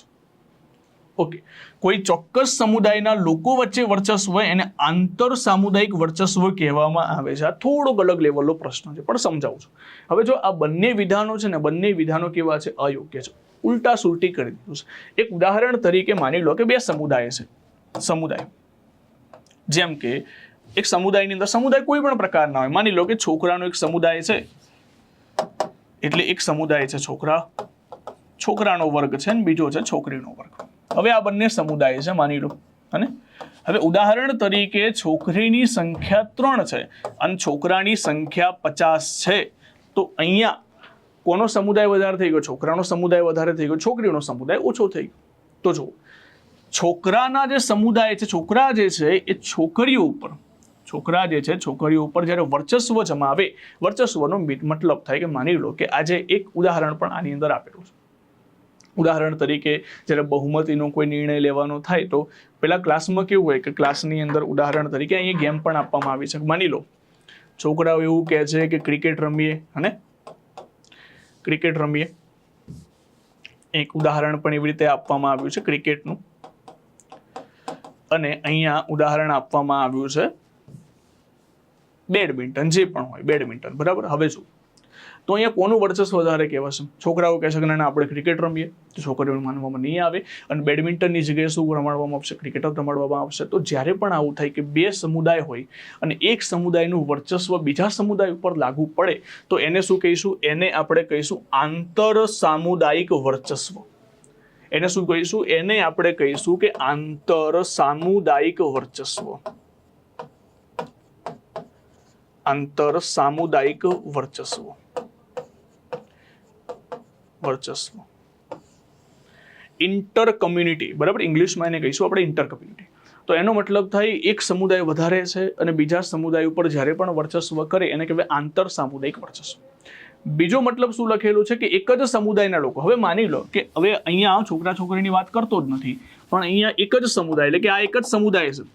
ઓકે, કોઈ ચોક્કસ સમુદાયના લોકો વચ્ચે વર્ચસ્વ હોય એને આંતર સામુદાયિક વર્ચસ્વ કહેવામાં આવે છે। આ થોડોક અલગ લેવલનો પ્રશ્ન છે, પણ સમજાવું છું। હવે જો આ બંને વિધાનો છે ને, બંને વિધાનો કેવા છે, અયોગ્ય છે। ઉલટા સુલટી કરી દીધું છે. એક ઉદાહરણ તરીકે માની લો કે બે સમુદાય છે. સમુદાય જેમ કે એક સમુદાયની અંદર સમુદાય કોઈ પણ પ્રકારના હોય. માની લો કે છોકરાનો એક સમુદાય છે, એટલે એક સમુદાય છે છોકરાનો વર્ગ છે અને બીજો છે છોકરીનો વર્ગ. હવે આ બંને સમુદાય છે માની લો. અને હવે ઉદાહરણ તરીકે છોકરીની સંખ્યા 3 છે અને છોકરાની સંખ્યા 50 છે. તો અહીંયા કોનો સમુદાય વધારે થઈ ગયો? છોકરાનો સમુદાય વધારે થઈ ગયો, છોકરીનો સમુદાય ઓછો થઈ ગયો. તો જો છોકરાના જે સમુદાય છે, છોકરા જે છે એ છોકરીઓ ઉપર જ્યારે વર્ચસ્વ જમાવે, વર્ચસ્વનો મતલબ થાય કે માની લો કે આજે એક ઉદાહરણ પણ આની અંદર આપેલું છે. ઉદાહરણ તરીકે જ્યારે બહુમતીનો કોઈ નિર્ણય લેવાનો થાય તો પેલા ક્લાસમાં કેવું હોય કે ક્લાસની અંદર ઉદાહરણ તરીકે અહીંયા ગેમ પણ આપવામાં આવી છે. માની લો છોકરાઓ એવું કહે છે કે ક્રિકેટ રમીએ, અને ક્રિકેટ રમીએ. એક ઉદાહરણ પણ એવી રીતે આપવામાં આવ્યું છે ક્રિકેટનું, અને અહીંયા ઉદાહરણ આપવામાં આવ્યું છે બેડમિન્ટન, જે પણ હોય બેડમિન્ટન, બરાબર. હવે શું, તો અહીંયા કોનું વર્ચસ્વ વધારે કહેવાશે? છોકરાઓ કહેશે કે ના આપણે ક્રિકેટ રમીએ, તો છોકરીઓ માનવામાં નહીં આવે, અને બેડમિન્ટનની જગ્યાએ શું રમાડવામાં આવશે? ક્રિકેટ જ રમાડવામાં આવશે. તો જ્યારે પણ આવું થાય કે બે સમુદાય હોય અને એક સમુદાયનું વર્ચસ્વ બીજા સમુદાય ઉપર લાગુ પડે, તો એને શું કહીશું? એને આપણે કહીશું આંતર સામુદાયિક વર્ચસ્વ. એને શું કહીશું? એને આપણે કહીશું કે આંતર સામુદાયિક વર્ચસ્વ. આંતર સામુદાયિક વર્ચસ્વ. ઇન્ટર કમ્યુનિટી, બરાબર. ઇંગ્લિશમાં એને કહીશું આપણે ઇન્ટર કમ્યુનિટી. તો એનો મતલબ થાય એક સમુદાય વધારે છે અને બીજા સમુદાય ઉપર જ્યારે પણ વર્ચસ્વ કરે એને કહેવાય આંતર સામુદાયિક વર્ચસ્વ. બીજો મતલબ શું લખેલું છે કે એક જ સમુદાયના લોકો. હવે માની લો કે હવે અહીંયા છોકરા છોકરીની વાત કરતો જ નથી, પણ અહીંયા એક જ સમુદાય, એટલે કે આ એક જ સમુદાય છે.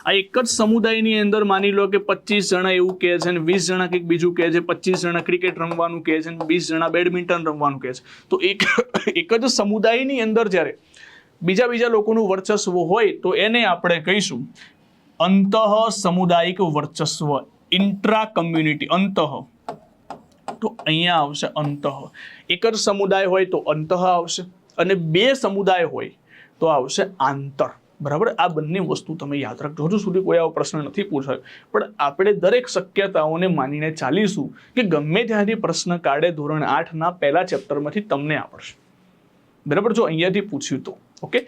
આ એક જ સમુદાયની અંદર માની લો કે 25 જણા એવું કહે છે અને 20 જણા કંઈક બીજું કહે છે, 25 જણા ક્રિકેટ રમવાનું કહે છે અને 20 જણા બેડમિન્ટન રમવાનું કહે છે. તો એક જ સમુદાયની અંદર જ્યારે બીજા લોકોનું વર્ચસ્વ હોય તો એને આપણે કહીશું અંતઃ સમુદાયિક વર્ચસ્વ, ઇન્ટ્રા કમ્યુનિટી. અંતઃ તો અહીંયા આવશે અંતઃ. એક જ સમુદાય હોય તો અંતઃ આવશે, અને બે સમુદાય હોય તો આવશે આંતર. બરાબર. આ બંને વસ્તુ તમે યાદ રાખજો. હજુ સુધી કોઈ આવો પ્રશ્ન નથી પૂછાયો, પણ આપણે દરેક શક્યતાઓને માનીને ચાલીશું કે ગમે ત્યાંથી પ્રશ્ન કાઢે ધોરણ 8ના પહેલા ચેપ્ટરમાંથી તમને આવડશે. બરાબર. જો અહીંયાથી પૂછ્યું તો ઓકે.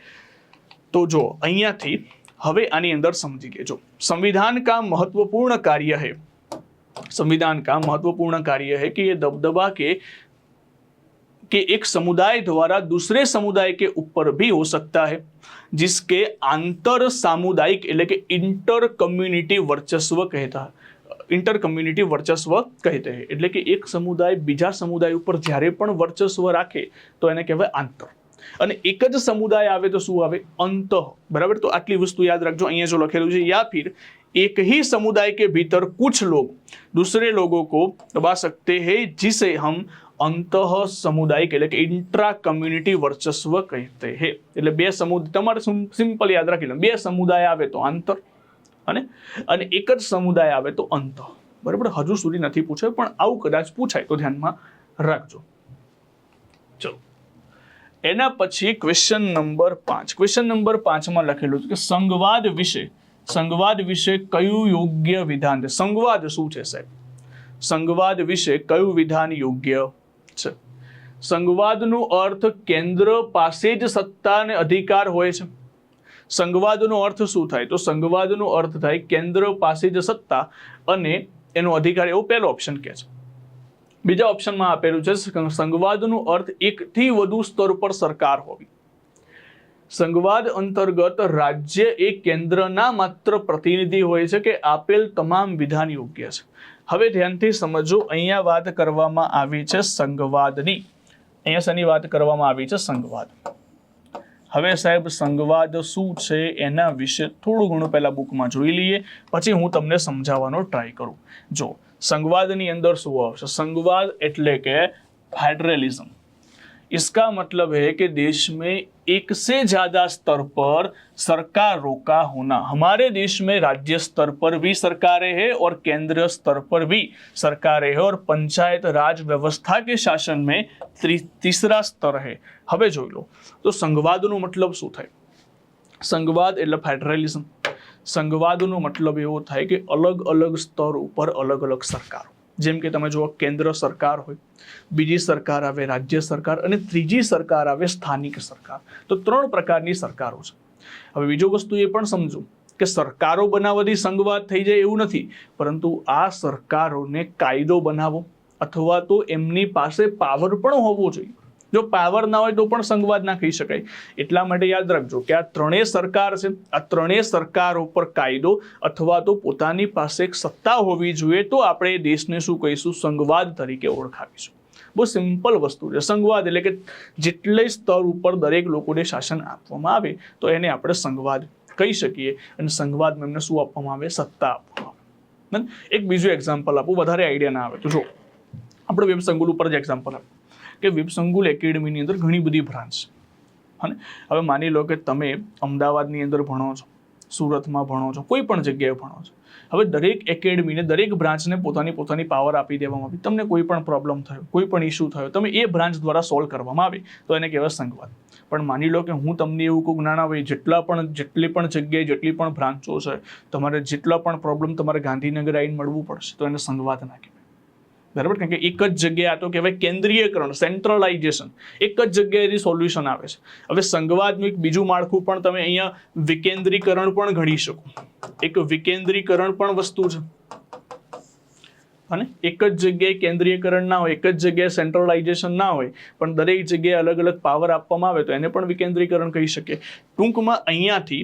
તો જો અહીંયાથી હવે આની અંદર સમજી ગए. જો संविधान का महत्वपूर्ण कार्य है, संविधान का महत्वपूर्ण कार्य है कि ये दबदबा के एक समुदाय द्वारा दूसरे समुदाय के ऊपर भी हो सकता है, जिसके आंतर सामुदायिक એટલે કે इंटर कम्युनिटी वर्चस्व कहता है. इंटर कम्युनिटी वर्चस्व कहते हैं. એટલે કે એક સમુદાય બીજા સમુદાય ઉપર જ્યારે પણ વર્ચસ્વ રાખે તો એને કહેવાય આંતર, અને એક જ સમુદાય આવે તો શું આવે? અંતઃ. બરાબર. તો આટલી વસ્તુ યાદ રાખજો. અહીંયા જો લખેલું છે या फिर एक ही समुदाय के भीतर कुछ लोग दूसरे लोगों को दबा सकते हैं, जिसे हम अंतः सामुदायिक એટલે કે इंट्रा कम्युनिटी वर्चस्व कहते हैं. એટલે બે સમુદાય તમારે સિમ્પલ યાદ રાખી લો. બે સમુદાય આવે તો આંતર, અને એક જ સમુદાય આવે તો અંતઃ. બરાબર. હજુ સુધી નથી પૂછાયું, પણ આવું કદાચ પૂછાય તો ધ્યાનમાં રાખજો. ચલો એના પછી ક્વેશ્ચન નંબર 5. ક્વેશ્ચન નંબર 5માં લખેલું છે કે સંઘવાદ વિશે કયું યોગ્ય વિધાન છે? સંઘવાદ શું છે સાહેબ? સંઘવાદ વિશે કયું વિધાન યોગ્ય છે? સંઘવાદનો અર્થ કેન્દ્ર પાસે જ સત્તા અને અધિકાર હોય છે. સંઘવાદનો અર્થ શું થાય? તો સંઘવાદનો અર્થ થાય કેન્દ્ર પાસે જ સત્તા અને એનો અધિકાર, એવો પહેલો ઓપ્શન કહે છે. બીજા ઓપ્શનમાં આપેલું છે સંઘવાદનો અર્થ એકથી વધુ સ્તર પર સરકાર હોવી. સંઘવાદ અંતર્ગત રાજ્ય એ કેન્દ્રના માત્ર પ્રતિનિધિ હોય છે કે આપેલ તમામ વિધાન યોગ્ય છે. હવે ધ્યાનથી સમજો. અહીંયા વાત કરવામાં આવી છે સંઘવાદની. અહીંયા શેની વાત કરવામાં આવી છે? સંઘવાદ. હવે સાહેબ સંઘવાદ શું છે એના વિશે થોડું ઘણું પહેલા બુકમાં જોઈ લઈએ, પછી હું તમને સમજાવવાનો ટ્રાય કરું. જો સંઘવાદની અંદર શું આવશે? સંઘવાદ એટલે કે ફેડરલિઝમ. इसका मतलब है कि देश में एक से ज्यादा स्तर पर सरकारों का होना। हमारे देश में राज्य स्तर पर भी सरकारें हैं और केंद्र स्तर पर भी सरकारें हैं और पंचायत राज व्यवस्था के शासन में तीसरा स्तर है। हवे जोई लो तो संघवादનો मतलब શું થાય? સંઘવાદ એટલે ફેડરલિઝમ। સંઘવાદનો मतलब એવો થાય કે અલગ અલગ સ્તર ઉપર અલગ અલગ સરકારો, જેમ કે તમે જુઓ કેન્દ્ર સરકાર હોય, બીજી સરકાર આવે રાજ્ય સરકાર અને ત્રીજી સરકાર આવે સ્થાનિક સરકાર। તો ત્રણ પ્રકારની સરકારો છે। હવે બીજો વસ્તુ એ પણ સમજો કે સરકારો બનાવવાથી સંઘવાદ થઈ જાય એવું નથી, પરંતુ આ સરકારોને કાયદો બનાવો અથવા તો એમની પાસે પાવર પણ હોવો જોઈએ। જો પાવર ના હોય તો પણ સંઘવાદ ના કહી શકાય। એટલા માટે યાદ રાખજો કે આ ત્રણેય સરકાર છે, આ ત્રણેય સરકારો પર કાયદો અથવા તો પોતાની પાસે એક સત્તા હોવી જોઈએ, તો આપણે દેશને શું કહીશું? સંઘવાદ તરીકે ઓળખાવીશું। બહુ સિમ્પલ વસ્તુ છે સંઘવાદ એટલે કે જેટલે સ્તર ઉપર દરેક લોકોને શાસન આપવામાં આવે તો એને આપણે સંઘવાદ કહી શકીએ। અને સંઘવાદમાં એમને શું આપવામાં આવે? સત્તા આપવામાં આવે। એક બીજું એક્ઝામ્પલ આપું, વધારે આઈડિયા ના આવે તો જો આપણે વેબ સંકુલ ઉપર જ એક્ઝામ્પલ આપું કે વેબ સંકુલ એકેડમીની અંદર ઘણી બધી બ્રાન્ચ છે। અને હવે માની લો કે તમે અમદાવાદની અંદર ભણો છો, સુરતમાં ભણો છો, કોઈ પણ જગ્યાએ ભણો છો। હવે દરેક એકેડમીને દરેક બ્રાન્ચને પોતાની પાવર આપી દેવામાં આવી। તમને કોઈ પણ પ્રોબ્લેમ થયો, કોઈ પણ ઇસ્યુ થયો, તમે એ બ્રાન્ચ દ્વારા સોલ્વ કરવામાં આવે તો એને કહેવાય સંઘવાદ। પણ માની લો કે હું તમને એવું કહું ના ભાઈ જેટલી પણ જગ્યાએ જેટલી પણ બ્રાન્ચો છે, તમારે જેટલા પણ પ્રોબ્લેમ તમારે ગાંધીનગર આવીને મળવું પડશે તો એને સંઘવાદ ના કહેવાય। બરાબર, કારણ કે એક જ જગ્યાએ આ તો કહેવાય કેન્દ્રીયકરણ, સેન્ટ્રલાઇઝેશન, એક જ જગ્યાએથી સોલ્યુશન આવે છે। હવે સંઘવાદનું એક બીજું માળખું પણ તમે અહીંયા વિકેન્દ્રીકરણ પણ ગણી શકો। એક વિકેન્દ્રીકરણ પણ વસ્તુ છે, અને એક જ જગ્યાએ કેન્દ્રીયકરણ ના હોય, એક જ જગ્યાએ સેન્ટ્રલાઇઝેશન ના હોય, પણ દરેક જગ્યાએ અલગ અલગ પાવર આપવામાં આવે તો એને પણ વિકેન્દ્રીકરણ કહી શકીએ। ટૂંકમાં અહીંયાથી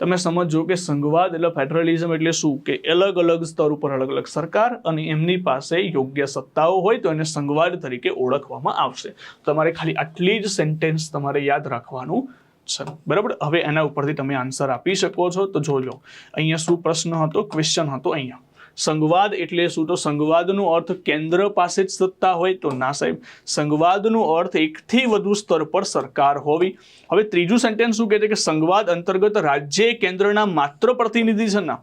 તમે સમજો કે સંઘવાદ એટલે ફેડરલિઝમ એટલે શું? કે અલગ અલગ સ્તર ઉપર અલગ અલગ સરકાર અને એમની પાસે યોગ્ય સત્તાઓ હોય તો એને સંઘવાદ તરીકે ઓળખવામાં આવશે। તમારે ખાલી આટલી જ સેન્ટેન્સ તમારે યાદ રાખવાનું છે। બરાબર, હવે એના ઉપરથી તમે આન્સર આપી શકો છો। તો જોજો અહીંયા શું પ્રશ્ન હતો, ક્વેશ્ચન હતો અહીંયા સંઘવાદ એટલે શું? તો સંઘવાદનો અર્થ કેન્દ્ર પાસે જ સત્તા હોય તો ના સાહેબ, સંઘવાદનો અર્થ એકથી વધુ સ્તર પર સરકાર હોવી। હવે ત્રીજું સેન્ટેન્સ શું કહે છે કે સંઘવાદ અંતર્ગત રાજ્ય કેન્દ્રના માત્ર પ્રતિનિધિ છે, ના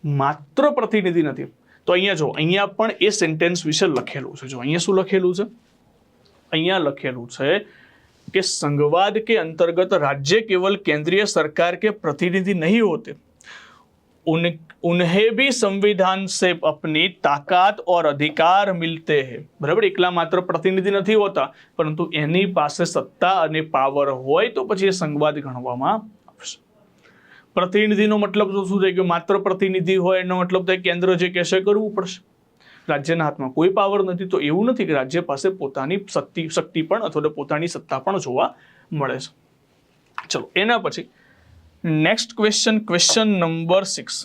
માત્ર પ્રતિનિધિ નથી। તો અહીંયા જો અહીંયા પણ એ સેન્ટેન્સ વિશે લખેલું છે। જો અહીંયા શું લખેલું છે? અહીંયા લખેલું છે कि संघवाद के अंतर्गत राज्य केवल केंद्रीय सरकार के प्रतिनिधि नहीं होते, उन्हें भी संविधान से अपनी ताकत और अधिकार मिलते हैं। बराबर, एकला मात्र प्रतिनिधि नहीं होता, परंतु एनी पासे सत्ता अने पावर होय तो पछी संघवाद गणवामां आवशे। प्रतिनिधिनो मतलब शुं थाय के मात्र प्रतिनिधि होय एनो मतलब थाय केंद्र जे कहेशे करवुं पड़शे। राज्यना हाथमां कोई पावर नहीं तो एवुं नहीं कि राज्य पासे पोतानी शक्ति पण अथवा तो पोतानी सत्ता पण जोवा मळे छे। चलो एना पछी नेक्स्ट क्वेश्चन नंबर 6।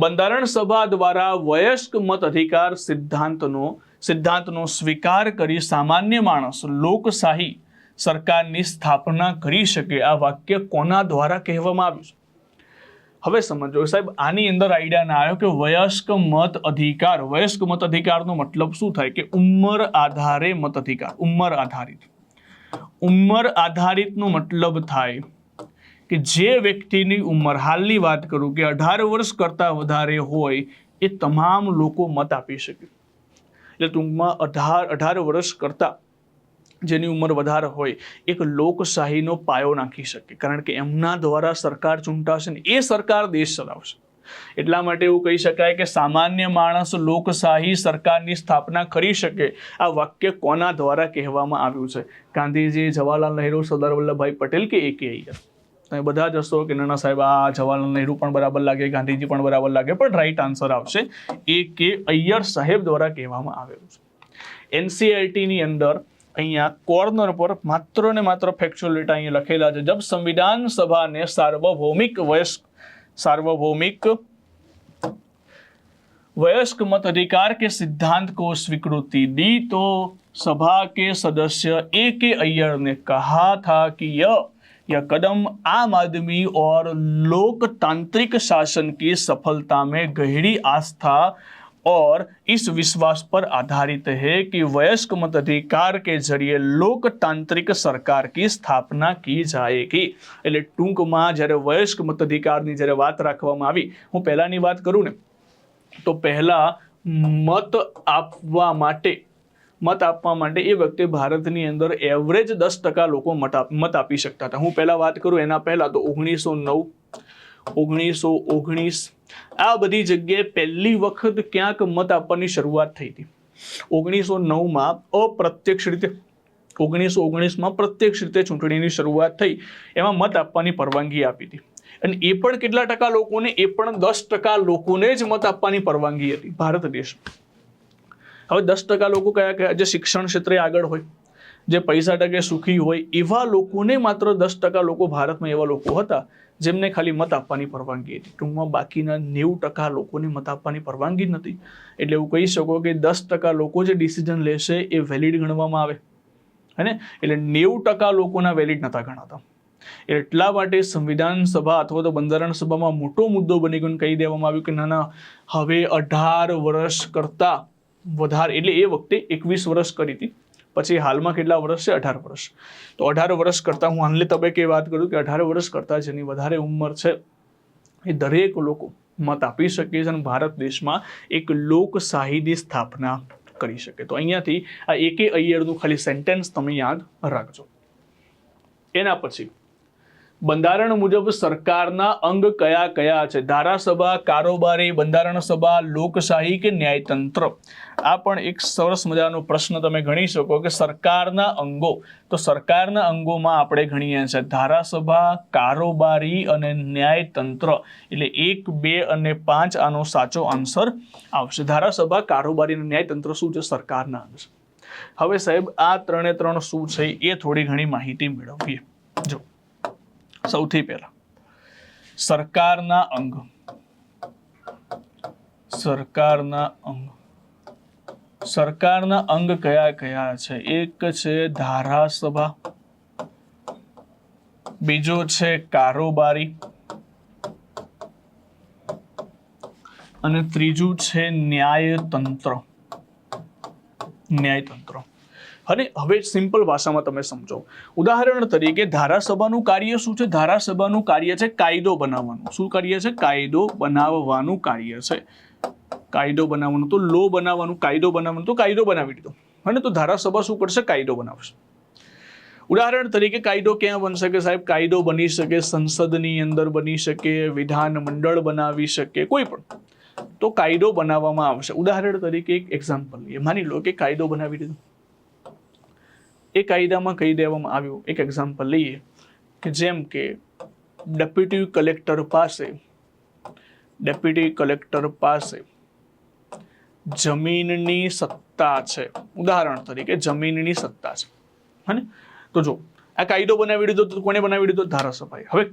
બંધારણ સભા દ્વારા વયસ્ક મત અધિકાર સિદ્ધાંતનો સ્વીકાર કરી સામાન્ય માણસ લોકશાહી સરકારની સ્થાપના કરી શકે, આ વાક્ય કોના દ્વારા કહેવામાં આવ્યું છે? હવે સમજો સાહેબ, આની અંદર આઈડિયા ના આવ્યો કે વયસ્ક મત અધિકારનો મતલબ શું થાય? કે ઉંમર આધારે મત અધિકાર, ઉંમર આધારિતનો મતલબ થાય કે જે વ્યક્તિની ઉંમર, હાલની વાત કરું કે 18 વર્ષ કરતા વધારે હોય એ તમામ લોકો મત આપી શકે। એટલે ટૂંકમાં 18 વર્ષ કરતા જેની ઉંમર વધારે હોય એક લોકશાહીનો પાયો નાખી શકે, કારણ કે એમના દ્વારા સરકાર ચૂંટાશે ને એ સરકાર દેશ ચલાવશે। એટલા માટે એવું કહી શકાય કે સામાન્ય માણસ લોકશાહી સરકારની સ્થાપના કરી શકે। આ વાક્ય કોના દ્વારા કહેવામાં આવ્યું છે? ગાંધીજી, જવાહરલાલ નહેરુ, સરદાર વલ્લભભાઈ પટેલ કે એ કે અય્યર? તમે બધા જ હશો કે ના સાહેબ આ જવાહરલાલ નહેરુ પણ બરાબર લાગે, ગાંધીજી પણ બરાબર લાગે, પણ રાઈટ આન્સર આવશે એ કે અય્યર સાહેબ દ્વારા કહેવામાં આવેલું છે। એનસીઈઆરટી ની અંદર અહીંયા કોર્નર પર માત્ર ને માત્ર ફેક્ચ્યુઅલ ડેટા અહીંયા લખેલા છે। जब संविधान सभा ने सार्वभौमिक वयस्क मत अधिकार के सिद्धांत को स्वीकृति दी तो सभा के सदस्य ए के अय्यर ने कहा था कि यह कदम आम आदमी और लोकतांत्रिक शासन की सफलता में गहरी आस्था और इस विश्वास पर आधारित है कि वयस्क मताधिकार के जरिए लोकतांत्रिक सरकार की स्थापना की जाएगी। એટલે ટૂંકમાં જ્યારે વયસ્ક મતાધિકારની જ્યારે વાત રાખવામાં આવી, હું પહેલાની વાત કરું ને તો પહેલા મત આપવા માટે એ વખતે ભારતની અંદર એવરેજ 10% લોકો મત આપી શકતા હતા. હું પહેલા વાત કરું એના પહેલા તો 1909, 1919 આ બધી જગ્યાએ પહેલી વખત ક્યાંક મત આપવાની શરૂઆત થઈ હતી. 1909માં અપ્રત્યક્ષ રીતે, 1919માં પ્રત્યક્ષ રીતે ચૂંટણીની શરૂઆત થઈ, એમાં મત આપવાની પરવાનગી આપી હતી. અને એ પણ કેટલા ટકા લોકોને? એ પણ 10% લોકોને જ મત આપવાની પરવાનગી હતી ભારત દેશમાં. હવે 10% લોકો કયા કયા? જે શિક્ષણ ક્ષેત્રે આગળ હોય, જે પૈસા ટકે સુખી હોય, એવા લોકોને માત્ર 10% લોકો ભારતમાં એવા લોકો હતા જેમને ખાલી મત આપવાની પરવાનગી હતી. ટૂંકમાં બાકીના 90% લોકોને મત આપવાની પરવાનગી નથી. એટલે એવું કહી શકો કે 10% લોકો જે ડિસિઝન લેશે એ વેલિડ ગણવામાં આવે, હે ને? એટલે 90% લોકોના વેલિડ નતા ગણાતા. એટલા માટે સંવિધાન સભા અથવા તો બંધારણ સભામાં મોટો મુદ્દો બની ગયો, કહી દેવામાં આવ્યું કે ના, હવે 18 વર્ષ કરતા વધારે, એટલે એ વખતે 21 વર્ષ કરી હતી, પછી હાલમાં કેટલા વર્ષ છે? 18 વર્ષ. તો 18 વર્ષ કરતા, હું હાલની તબક્કે વાત કરું કે 18 વર્ષ કરતા જેની વધારે ઉંમર છે એ દરેક લોકો મત આપી શકે છે અને ભારત દેશમાં એક લોકશાહીની સ્થાપના કરી શકે. તો અહીંયાથી આ એકે અય્યરનું ખાલી સેન્ટેન્સ તમે યાદ રાખજો. એના પછી બંધારણ મુજબ સરકારના અંગ કયા કયા છે? ધારાસભા, કારોબારી, બંધારણ સભા, લોકશાહી કે ન્યાયતંત્ર? આ પણ એક સરસ મજાનો પ્રશ્ન તમે ગણી શકો કે સરકારના અંગો. તો સરકારના અંગોમાં આપણે ગણીએ છીએ ધારાસભા, કારોબારી અને ન્યાયતંત્ર. એટલે 1, 2 અને 5 આનો સાચો આન્સર આવશે. ધારાસભા, કારોબારી અને ન્યાયતંત્ર શું છે? સરકારના અંગ છે. હવે સાહેબ આ 3 શું છે એ થોડી ઘણી માહિતી મેળવીએ. જો સૌથી પહેલા સરકારના અંગ, સરકારના અંગ કયા કયા છે? એક છે ધારાસભા, બીજો છે કારોબારી અને ત્રીજું છે ન્યાયતંત્ર. અને હવે સિમ્પલ ભાષામાં તમે સમજો. ઉદાહરણ તરીકે ધારાસભાનું કાર્ય શું છે? ધારાસભાનું કાર્ય છે કાયદો બનાવવાનું. શું કાર્ય છે? કાયદો બનાવવાનું કાર્ય છે. કાયદો બનાવવાનું, તો લો બનાવવાનું, કાયદો બનાવવાનું, તો કાયદો બનાવી દીધો. અને તો ધારાસભા શું કરશે? કાયદો બનાવશે. ઉદાહરણ તરીકે કાયદો ક્યાં બનશે કે સાહેબ? કાયદો બની શકે સંસદની અંદર, બની શકે વિધાન મંડળ બનાવી શકે, કોઈ પણ. તો કાયદો બનાવવામાં આવશે. ઉદાહરણ તરીકે એક એક્ઝામ્પલ લઈએ. માની લો કે કાયદો બનાવી દીધો, એ કાયદામાં કહી દેવામાં આવ્યું, એક એક્ઝામ્પલ લઈએ કે જેમ કે ડેપ્યુટી કલેક્ટર પાસે જમીનની સત્તા છે. ઉદાહરણ તરીકે જમીનની સત્તા છે, હે? તો જો આ કાયદો બનાવી દીધો, તો કોને બનાવી દીધો? ધારાસભાએ. હવે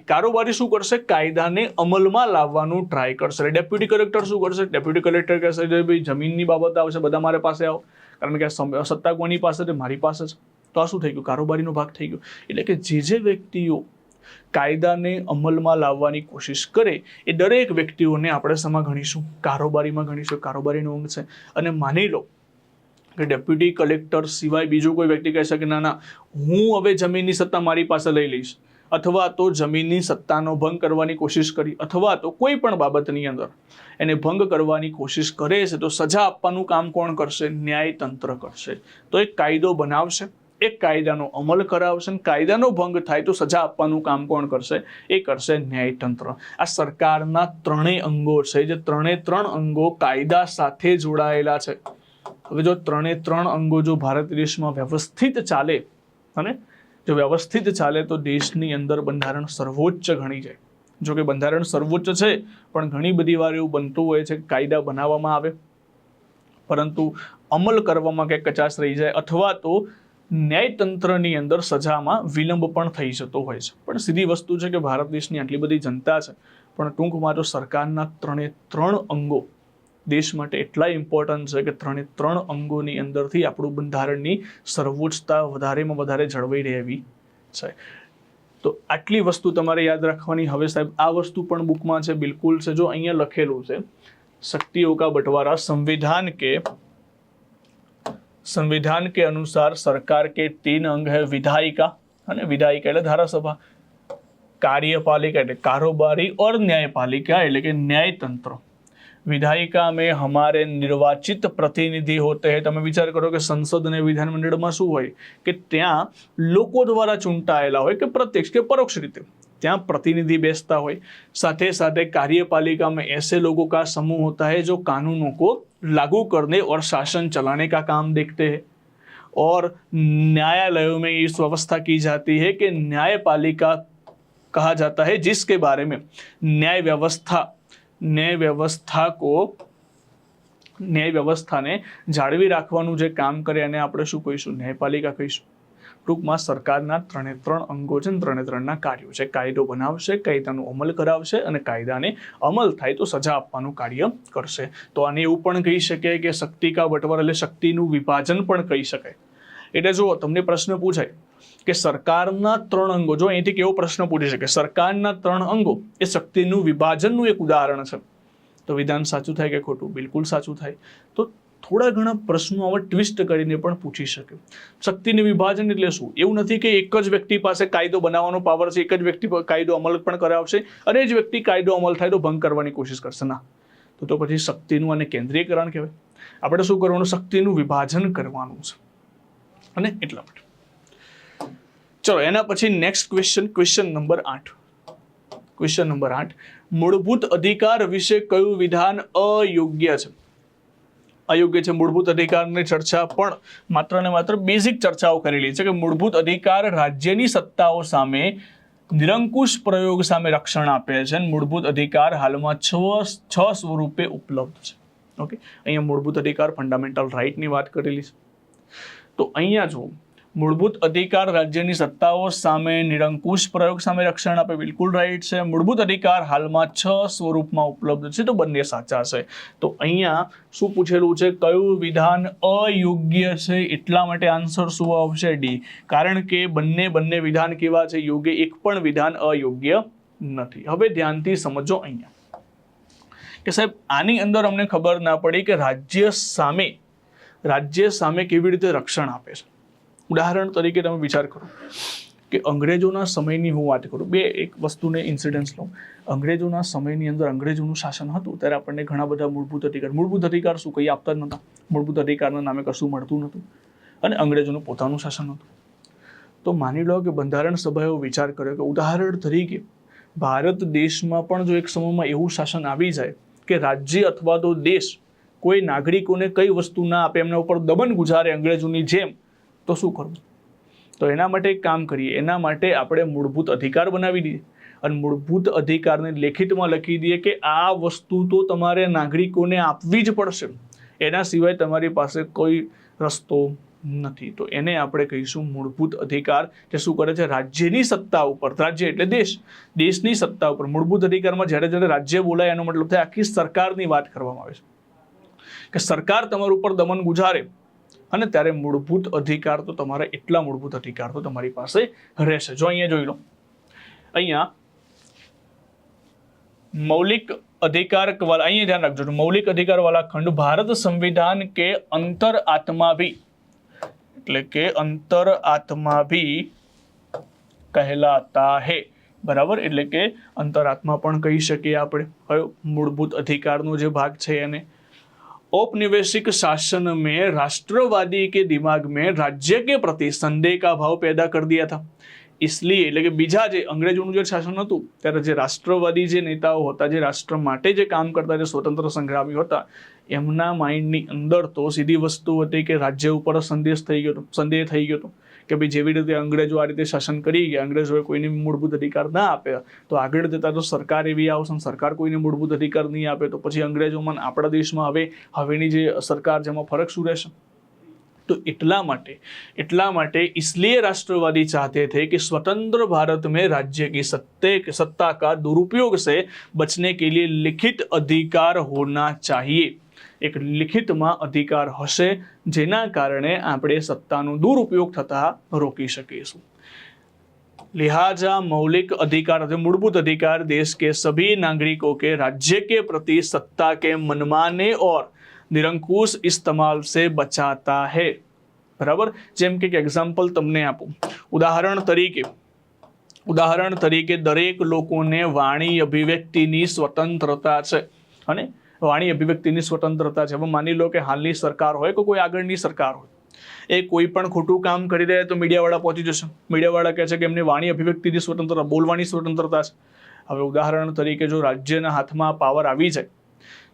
કારોબારી શું કરશે? કાયદાને અમલમાં લાવવાનું ટ્રાય કરશે. ડેપ્યુટી કલેક્ટર શું કરશે? ડેપ્યુટી કલેક્ટર કહેશે ભાઈ જમીનની બાબત આવશે, બધા મારે પાસે આવો, કારણ કે સત્તા કોની પાસે છે? મારી પાસે છે. તો આ શું થઈ ગયું? કારોબારીનો ભાગ થઈ ગયો. એટલે કે જે વ્યક્તિઓ કાયદાને અમલમાં લાવવાની કોશિશ કરે એ દરેક વ્યક્તિઓને આપણે શેમાં ગણીશું? કારોબારીમાં ગણીશું. કારોબારીનો અંગ છે. અને માની લો કે ડેપ્યુટી કલેક્ટર સિવાય બીજો કોઈ વ્યક્તિ કહે છે કે ના, હું હવે જમીનની સત્તા મારી પાસે લઈ લઈશ, અથવા તો જમીનની સત્તાનો ભંગ કરવાની કોશિશ કરી, અથવા તો કોઈ પણ બાબતની અંદર એને ભંગ કરવાની કોશિશ કરે છે, તો સજા આપવાનું કામ કોણ કરશે? ન્યાયતંત્ર કરશે. તો એક કાયદો બનાવશે, એક કાયદાનો અમલ કરાવશે, કાયદાનો ભંગ થાય તો સજા આપવાનું કામ કોણ કરશે? એ કરશે ન્યાયતંત્ર. આ સરકારના 3 અંગો છે, જે 3 અંગો કાયદા સાથે જોડાયેલા છે. હવે જો 3 અંગો જો ભારત દેશમાં વ્યવસ્થિત ચાલે, અને જો વ્યવસ્થિત ચાલે તો દેશની અંદર બંધારણ સર્વોચ્ચ ગણી જાય. જો કે બંધારણ સર્વોચ્ચ છે, પણ ઘણી બધી વાર એવું બનતું હોય છે કે કાયદા બનાવવામાં આવે પરંતુ અમલ કરવામાં કંઈક કચાશ રહી જાય, અથવા તો ન્યાયતંત્રની અંદર સજામાં વિલંબ પણ થઈ જતો હોય છે. પણ સીધી વસ્તુ છે કે ભારત દેશની આટલી બધી જનતા છે, પણ ટૂંકમાં તો સરકારના 3 અંગો દેશ માટે એટલા ઇમ્પોર્ટન્ટ છે કે 3 અંગોની અંદરથી આપણું બંધારણની સર્વોચ્ચતા વધારેમાં વધારે જળવાઈ રહેવી છે. તો આટલી વસ્તુ તમારે યાદ રાખવાની. હવે સાહેબ આ વસ્તુ પણ બુકમાં છે, બિલકુલ છે. જો અહીંયા લખેલું છે शक्तियों का बंटवारा संविधान के अनुसार सरकार के 3 अंग है, विधायिका है, विधायिका એટલે ધારાસભા, कार्यपालिका એટલે कारोबारी और न्यायपालिका એટલે કે न्यायतंत्र। विधायिका में हमारे निर्वाचित प्रतिनिधि होते हैं। તમે વિચાર કરો કે સંસદ અને વિધાનમંડળમાં શું હોય કે ત્યાં લોકો દ્વારા ચૂંટાયેલા હોય કે પ્રત્યક્ષ કે પરોક્ષ રીતે ત્યાં प्रतिनिधि बेचता હોય। साथे साथे कार्यपालिका में ऐसे लोगों का समूह होता है जो कानूनों को लागू करने और शासन चलाने का काम देखते हैं। और न्यायालयों में इस व्यवस्था की जाती है कि न्यायपालिका कहा जाता है जिसके बारे में न्याय વ્યવસ્થાને જાળવી રાખવાનું જે કામ કરે એને આપણે શું કહીશું? ન્યાયપાલિકા કહીશું। ટૂંકમાં સરકારના 3 અંગો છે, 3 કાર્યો છે। કાયદો બનાવશે, કાયદાનો અમલ કરાવશે અને કાયદાને અમલ થાય તો સજા આપવાનું કાર્ય કરશે। તો આને એવું પણ કહી શકાય કે શક્તિ કા બટવારા એટલે શક્તિનું વિભાજન પણ કહી શકાય। એટલે જો તમને પ્રશ્ન પૂછાય કે સરકારના 3 અંગો, જો અહીંથી કેવો પ્રશ્ન પૂછી શકે, સરકારના 3 અંગો એ શક્તિનું વિભાજનનું એક ઉદાહરણ છે, તો વિધાન સાચું થાય કે ખોટું? બિલકુલ સાચું થાય। તો થોડા ઘણા પ્રશ્નો આવા ટ્વિસ્ટ કરીને પણ પૂછી શકે। શક્તિનું વિભાજન એટલે શું? એવું નથી કે એક જ વ્યક્તિ પાસે કાયદો બનાવવાનો પાવર છે, એક જ વ્યક્તિ કાયદો અમલ પણ કરાવશે અને જ વ્યક્તિ કાયદો અમલ થાય તો ભંગ કરવાની કોશિશ કરશે, ના। તો પછી શક્તિનું અને કેન્દ્રીયકરણ કહેવાય। આપણે શું કરવાનું? શક્તિનું વિભાજન કરવાનું છે અને એટલા માટે ચલો એના પછી નેક્સ્ટ ક્વેશ્ચન નંબર 8 મૂળભૂત અધિકાર વિશે કયું વિધાન અયોગ્ય છે? અયોગ્ય છે મૂળભૂત અધિકારની ચર્ચા પણ માત્ર ને માત્ર બેઝિક ચર્ચાઓ કરેલી છે કે મૂળભૂત અધિકાર રાજ્યની સત્તાઓ સામે નિરંકુશ પ્રયોગ સામે રક્ષણ આપે છે। મૂળભૂત અધિકાર હાલમાં 6 સ્વરૂપે ઉપલબ્ધ છે। ઓકે, અહીંયા મૂળભૂત અધિકાર ફંડામેન્ટલ રાઇટની વાત કરેલી છે। તો અહીંયા જો મૂળભૂત અધિકાર રાજ્યની સત્તાઓ સામે નિરંકુશ પ્રયોગ સામે રક્ષણ આપે, બિલકુલ રાઈટ છે। મૂળભૂત અધિકાર હાલમાં 6 સ્વરૂપમાં ઉપલબ્ધ છે, તો બંને સાચા છે। તો અહીંયા શું પૂછેલું છે? કયું વિધાન અયોગ્ય છે? એટલા માટે આન્સર શું આવશે? ડી। કારણ કે બંને વિધાન કેવા છે? યોગ્ય। એક પણ વિધાન અયોગ્ય નથી। હવે ધ્યાનથી સમજો અહીંયા કે સાહેબ આની અંદર અમને ખબર ના પડી કે રાજ્ય સામે કેવી રીતે રક્ષણ આપે છે। ઉદાહરણ તરીકે તમે વિચાર કરો કે અંગ્રેજોના સમયની હું વાત કરું, એક વસ્તુને ઇન્સિડન્સ લઉં। અંગ્રેજોના સમયની અંદર અંગ્રેજોનું શાસન હતું ત્યારે આપણને ઘણા બધા મૂળભૂત અધિકાર શું કંઈ આપતા જ નહોતા, મૂળભૂત અધિકારના નામે કશું મળતું નહોતું અને અંગ્રેજોનું પોતાનું શાસન હતું। તો માની લો કે બંધારણ સભાએ વિચાર કર્યો કે ઉદાહરણ તરીકે ભારત દેશમાં પણ જો એક સમયમાં એવું શાસન આવી જાય કે રાજ્ય અથવા તો દેશ કોઈ નાગરિકોને કઈ વસ્તુ ના આપે, એમના ઉપર દમન ગુજારે અંગ્રેજોની જેમ, તો શું કરવું? તો એના માટે એક કામ કરીએ, એના માટે આપણે મૂળભૂત અધિકાર બનાવી દઈએ અને મૂળભૂત અધિકારને લેખિતમાં લખી દઈએ કે આ વસ્તુ તો તમારે નાગરિકોને આપવી જ પડશે, એના સિવાય તમારી પાસે કોઈ રસ્તો નથી। તો એને આપણે કહીશું મૂળભૂત અધિકાર, જે શું કરે છે? રાજ્યની સત્તા ઉપર, રાજ્ય એટલે દેશની સત્તા ઉપર મૂળભૂત અધિકારમાં જ્યારે રાજ્ય બોલાય એનો મતલબ થાય આખી સરકારની વાત કરવામાં આવે છે કે સરકાર તમારા ઉપર દમન ગુજારે અને ત્યારે મૂળભૂત અધિકાર તો તમારા એટલા મૂળભૂત અધિકાર તો તમારી પાસે રહેશે। જો અહીંયા જોઈ લો, અહીંયા मौलिक अधिकार वाला, અહીંયા ધ્યાન રાખજો, मौलिक अधिकार वाला खंड भारत संविधान के अंतर आत्मा भी એટલે કે अंतर आत्मा भी कहलाता है, બરાબર? એટલે કે અંતરાત્મા પણ કહી શકીએ આપણે। હવે મૂળભૂત અધિકારનો જે ભાગ છે એને औपनिवेशिक शासन में राष्ट्रवादी के दिमाग में राज्य के प्रति संदेह का भाव पैदा कर दिया था। इसलिए એટલે કે બીજા જે અંગ્રેજોનું જે શાસન હતું ત્યારે જે રાષ્ટ્રવાદી જે નેતાઓ હતા, જે રાષ્ટ્ર માટે જે કામ કરતા, જે સ્વતંત્ર સંગ્રામીઓ હતા, એમના માઇન્ડની અંદર તો સીધી વસ્તુ હતી કે રાજ્ય ઉપર સંદેહ થઈ ગયો હતો કે ભાઈ જેવી રીતે અંગ્રેજો આ રીતે શાસન કરી ગયા, અંગ્રેજોએ કોઈને મૂળભૂત અધિકાર ના આપ્યા તો આગળ જતા તો સરકાર એવી આવશે, સરકાર કોઈને મૂળભૂત અધિકાર નહીં આપે તો પછી અંગ્રેજોમાં આપણા દેશમાં હવેની જે સરકાર જેમાં ફરક શું રહેશે? तो इतला माटे इसलिए राष्ट्रवादी चाहते थे कि स्वतंत्र भारत में राज्य की सत्ता का दुरुपयोग से बचने के लिए लिखित अधिकार होना चाहिए। एक लिखित में अधिकार हशे जेना कारणे आपणे सत्तानो दुरुपयोग थता रोकी शकीशुं। लिहाजा मौलिक अधिकार अथवा मूलभूत अधिकार देश के सभी नागरिकों के राज्य के प्रति सत्ता के मनमाने और निरंकुश इस्तेमाल से बचाता है। बराबर। जेम के एग्जाम्पल तमने आपू, उदाहरण तरीके दरेक लोकोने वाणी अभिव्यक्तिनी स्वतंत्रता छे अने वाणी अभिव्यक्तिनी स्वतंत्रता छे। હવે માની લો કે હાલની સરકાર હોય કે કોઈ આગળની સરકાર હોય, એ કોઈ પણ ખોટું કામ કરી રહ્યા તો મીડિયાવાળા પહોંચી જશે, મીડિયાવાળા કહે છે કે એમની વાણી અભિવ્યક્તિની સ્વતંત્રતા, બોલવાની સ્વતંત્રતા છે। હવે ઉદાહરણ તરીકે જો રાજ્યના હાથમાં પાવર આવી જાય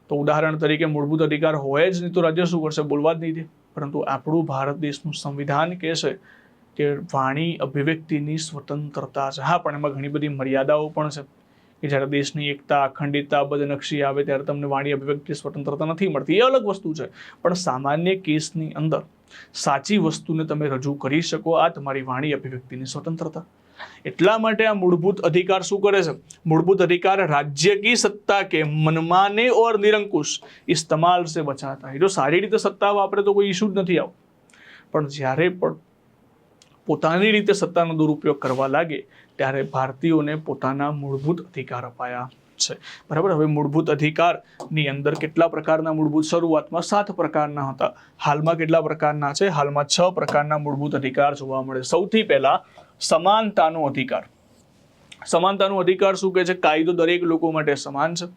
તો ઉદાહરણ તરીકે મૂળભૂત અધિકાર હોય જ નહીં તો રાજ્ય શું કરશે? બોલવા જ નહીં દે। પરંતુ આપણું ભારત દેશનું સંવિધાન કહે છે કે વાણી અભિવ્યક્તિની સ્વતંત્રતા છે। હા, પણ એમાં ઘણી બધી મર્યાદાઓ પણ છે કે જ્યારે દેશની એકતા, અખંડિતતા, બદનક્ષી આવે ત્યારે તમને વાણી અભિવ્યક્તિ સ્વતંત્રતા નથી મળતી, એ અલગ વસ્તુ છે। પણ સામાન્ય કેસની અંદર સાચી વસ્તુને તમે રજૂ કરી શકો, આ તમારી વાણી અભિવ્યક્તિની સ્વતંત્રતા। એટલા માટે આ મૂળભૂત અધિકાર શું કરે છે? મૂળભૂત अधिकार राज्य की सत्ता के मनमाने और निरंकुश इस्तेमाल से बचाता है। जो सारी रीते सत्ता वापरे तो कोई इश्यू ज नहीं आवतो, पण ज्यारे पण પોતાની રીતે સત્તાનો દુરુપયોગ કરવા લાગે ત્યારે ભારતીયોને પોતાના મૂળભૂત અધિકાર અપાયા છે। બરાબર। હવે મૂળભૂત અધિકારની અંદર કેટલા પ્રકારના મૂળભૂત, શરૂઆતમાં 7 પ્રકારના હતા, હાલમાં કેટલા પ્રકારના છે? હાલમાં 6 પ્રકારના મૂળભૂત અધિકાર જોવા મળે। સૌથી પહેલા સમાનતાનો અધિકાર। સમાનતાનો અધિકાર શું કહે છે? કાયદો દરેક લોકો માટે સમાન છે,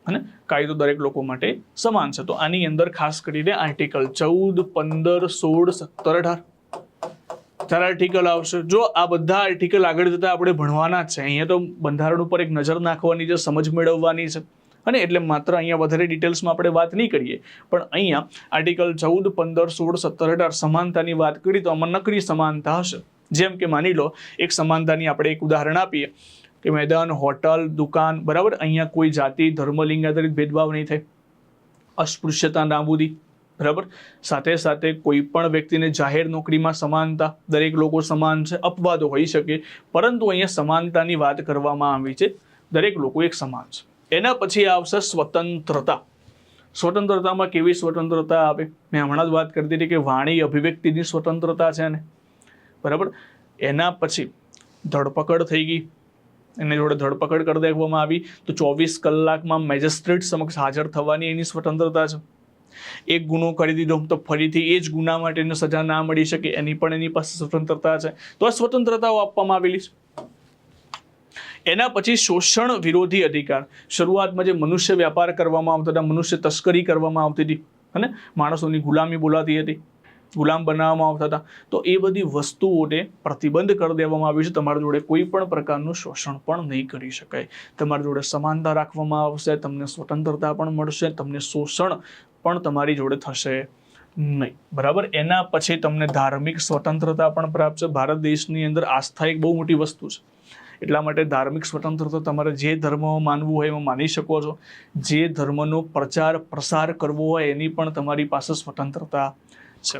અને કાયદો દરેક લોકો માટે સમાન છે। તો આની અંદર ખાસ કરીને આર્ટિકલ 14, 15, 16, 17, 18 ચાર આર્ટિકલ આવશે। જો આ બધા આર્ટિકલ આગળ જતા આપણે ભણવાના જ છે, અહીંયા તો બંધારણ ઉપર એક નજર નાખવાની છે, સમજ મેળવવાની છે, અને એટલે માત્ર અહીંયા વધારે ડિટેલ્સમાં આપણે વાત નહીં કરીએ, પણ અહીંયા આર્ટિકલ 14, 15, 16, 17, 18 સમાનતાની વાત કરી તો આમાં નકરી સમાનતા હશે। જેમ કે માની લો એક સમાનતાની આપણે એક ઉદાહરણ આપીએ કે મેદાન, હોટલ, દુકાન, બરાબર। અહીંયા કોઈ જાતિ, ધર્મ, લિંગ આધારિત ભેદભાવ નહીં થાય, અસ્પૃશ્યતા નાબૂદી, બરાબર। સાથે સાથે કોઈ પણ વ્યક્તિને જાહેર નોકરીમાં સમાનતા, દરેક લોકો સમાન છે, અપવાદો હોઈ શકે, પરંતુ અહીંયા સમાનતાની વાત કરવામાં આવી છે, દરેક લોકો એક સમાન છે। એના પછી આવશે સ્વતંત્રતા। સ્વતંત્રતામાં કેવી સ્વતંત્રતા આવે? મેં હમણાં જ વાત કરતી હતી કે વાણી અભિવ્યક્તિની સ્વતંત્રતા છે ને, બરાબર। એના પછી ધરપકડ થઈ ગઈ, એની જોડે ધરપકડ કરી દેવામાં આવી તો 24 કલાકમાં મેજિસ્ટ્રેટ સમક્ષ હાજર થવાની એની સ્વતંત્રતા છે। એક ગુનો કરી દીધો તો ફરીથી એ જ ગુના માટેની સજા ના મળી શકે, એની પણ એની પાસે સ્વતંત્રતા છે। તો આ સ્વતંત્રતાઓ આપવામાં આવેલી છે। એના પછી શોષણ વિરોધી અધિકાર। શરૂઆતમાં જે મનુષ્ય વ્યાપાર કરવામાં આવતો હતો, મનુષ્ય તસ્કરી કરવામાં આવતી હતી, અને માણસોની ગુલામી બોલાતી હતી, ગુલામ બનાવવામાં આવતા હતા, તો એ બધી વસ્તુઓને પ્રતિબંધ કરી દેવામાં આવ્યું છે। તમારી જોડે કોઈ પણ પ્રકારનું શોષણ પણ નહીં કરી શકાય, તમારી જોડે સમાનતા રાખવામાં આવશે, તમને સ્વતંત્રતા પણ મળશે, તમને શોષણ પણ તમારી જોડે થશે નહીં, બરાબર। એના પછી તમને ધાર્મિક સ્વતંત્રતા પણ પ્રાપ્ત છે। ભારત દેશની અંદર આસ્થા એક બહુ મોટી વસ્તુ છે, એટલા માટે ધાર્મિક સ્વતંત્રતા તમારે જે ધર્મમાં માનવું હોય એમાં માની શકો છો, જે ધર્મનો પ્રચાર પ્રસાર કરવો હોય એની પણ તમારી પાસે સ્વતંત્રતા છે।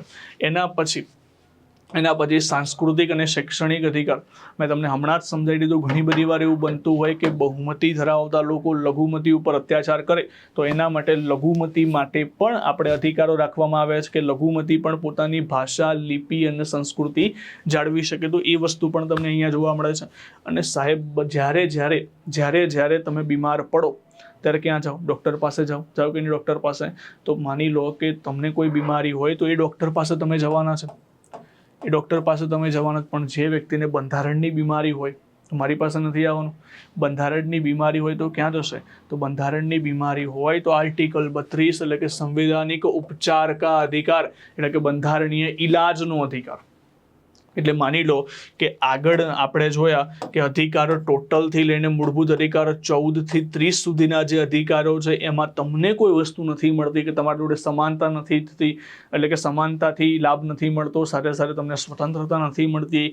એના પછી સાંસ્કૃતિક અને શૈક્ષણિક અધિકાર। મેં તમને હમણાં જ સમજાવી દીધું, ઘણી બધી વાર એવું બનતું હોય કે બહુમતી ધરાવતા લોકો લઘુમતી ઉપર અત્યાચાર કરે, તો એના માટે લઘુમતી માટે પણ આપણે અધિકારો રાખવામાં આવ્યા છે કે લઘુમતી પણ પોતાની ભાષા, લિપિ અને સંસ્કૃતિ જાળવી શકે, તો એ વસ્તુ પણ તમને અહીંયા જોવા મળે છે। અને સાહેબ, જ્યારે તમે બીમાર પડો ત્યારે ક્યાં જાઓ? ડૉક્ટર પાસે જાઓ કે નહીં ડૉક્ટર પાસે? તો માની લો કે તમને કોઈ બીમારી હોય તો એ ડૉક્ટર પાસે તમે જવાના છે, એ ડૉક્ટર પાસે તમે જવાના, પણ જે વ્યક્તિને બંધારણની બીમારી હોય તો મારી પાસે નથી આવવાનું। બંધારણની બીમારી હોય તો ક્યાં જશે? તો બંધારણની બીમારી હોય તો આર્ટિકલ 32 એટલે કે સંવૈધાનિક ઉપચાર કા અધિકાર, એટલે કે બંધારણીય ઇલાજનો અધિકાર। એટલે માની લો કે આગળ આપણે જોયા કે અધિકારો ટોટલથી લઈને મૂળભૂત અધિકારો 14 થી 30 સુધીના જે અધિકારો છે એમાં તમને કોઈ વસ્તુ નથી મળતી કે તમારી જોડે સમાનતા નથી થતી, એટલે કે સમાનતાથી લાભ નથી મળતો, સાથે સાથે તમને સ્વતંત્રતા નથી મળતી,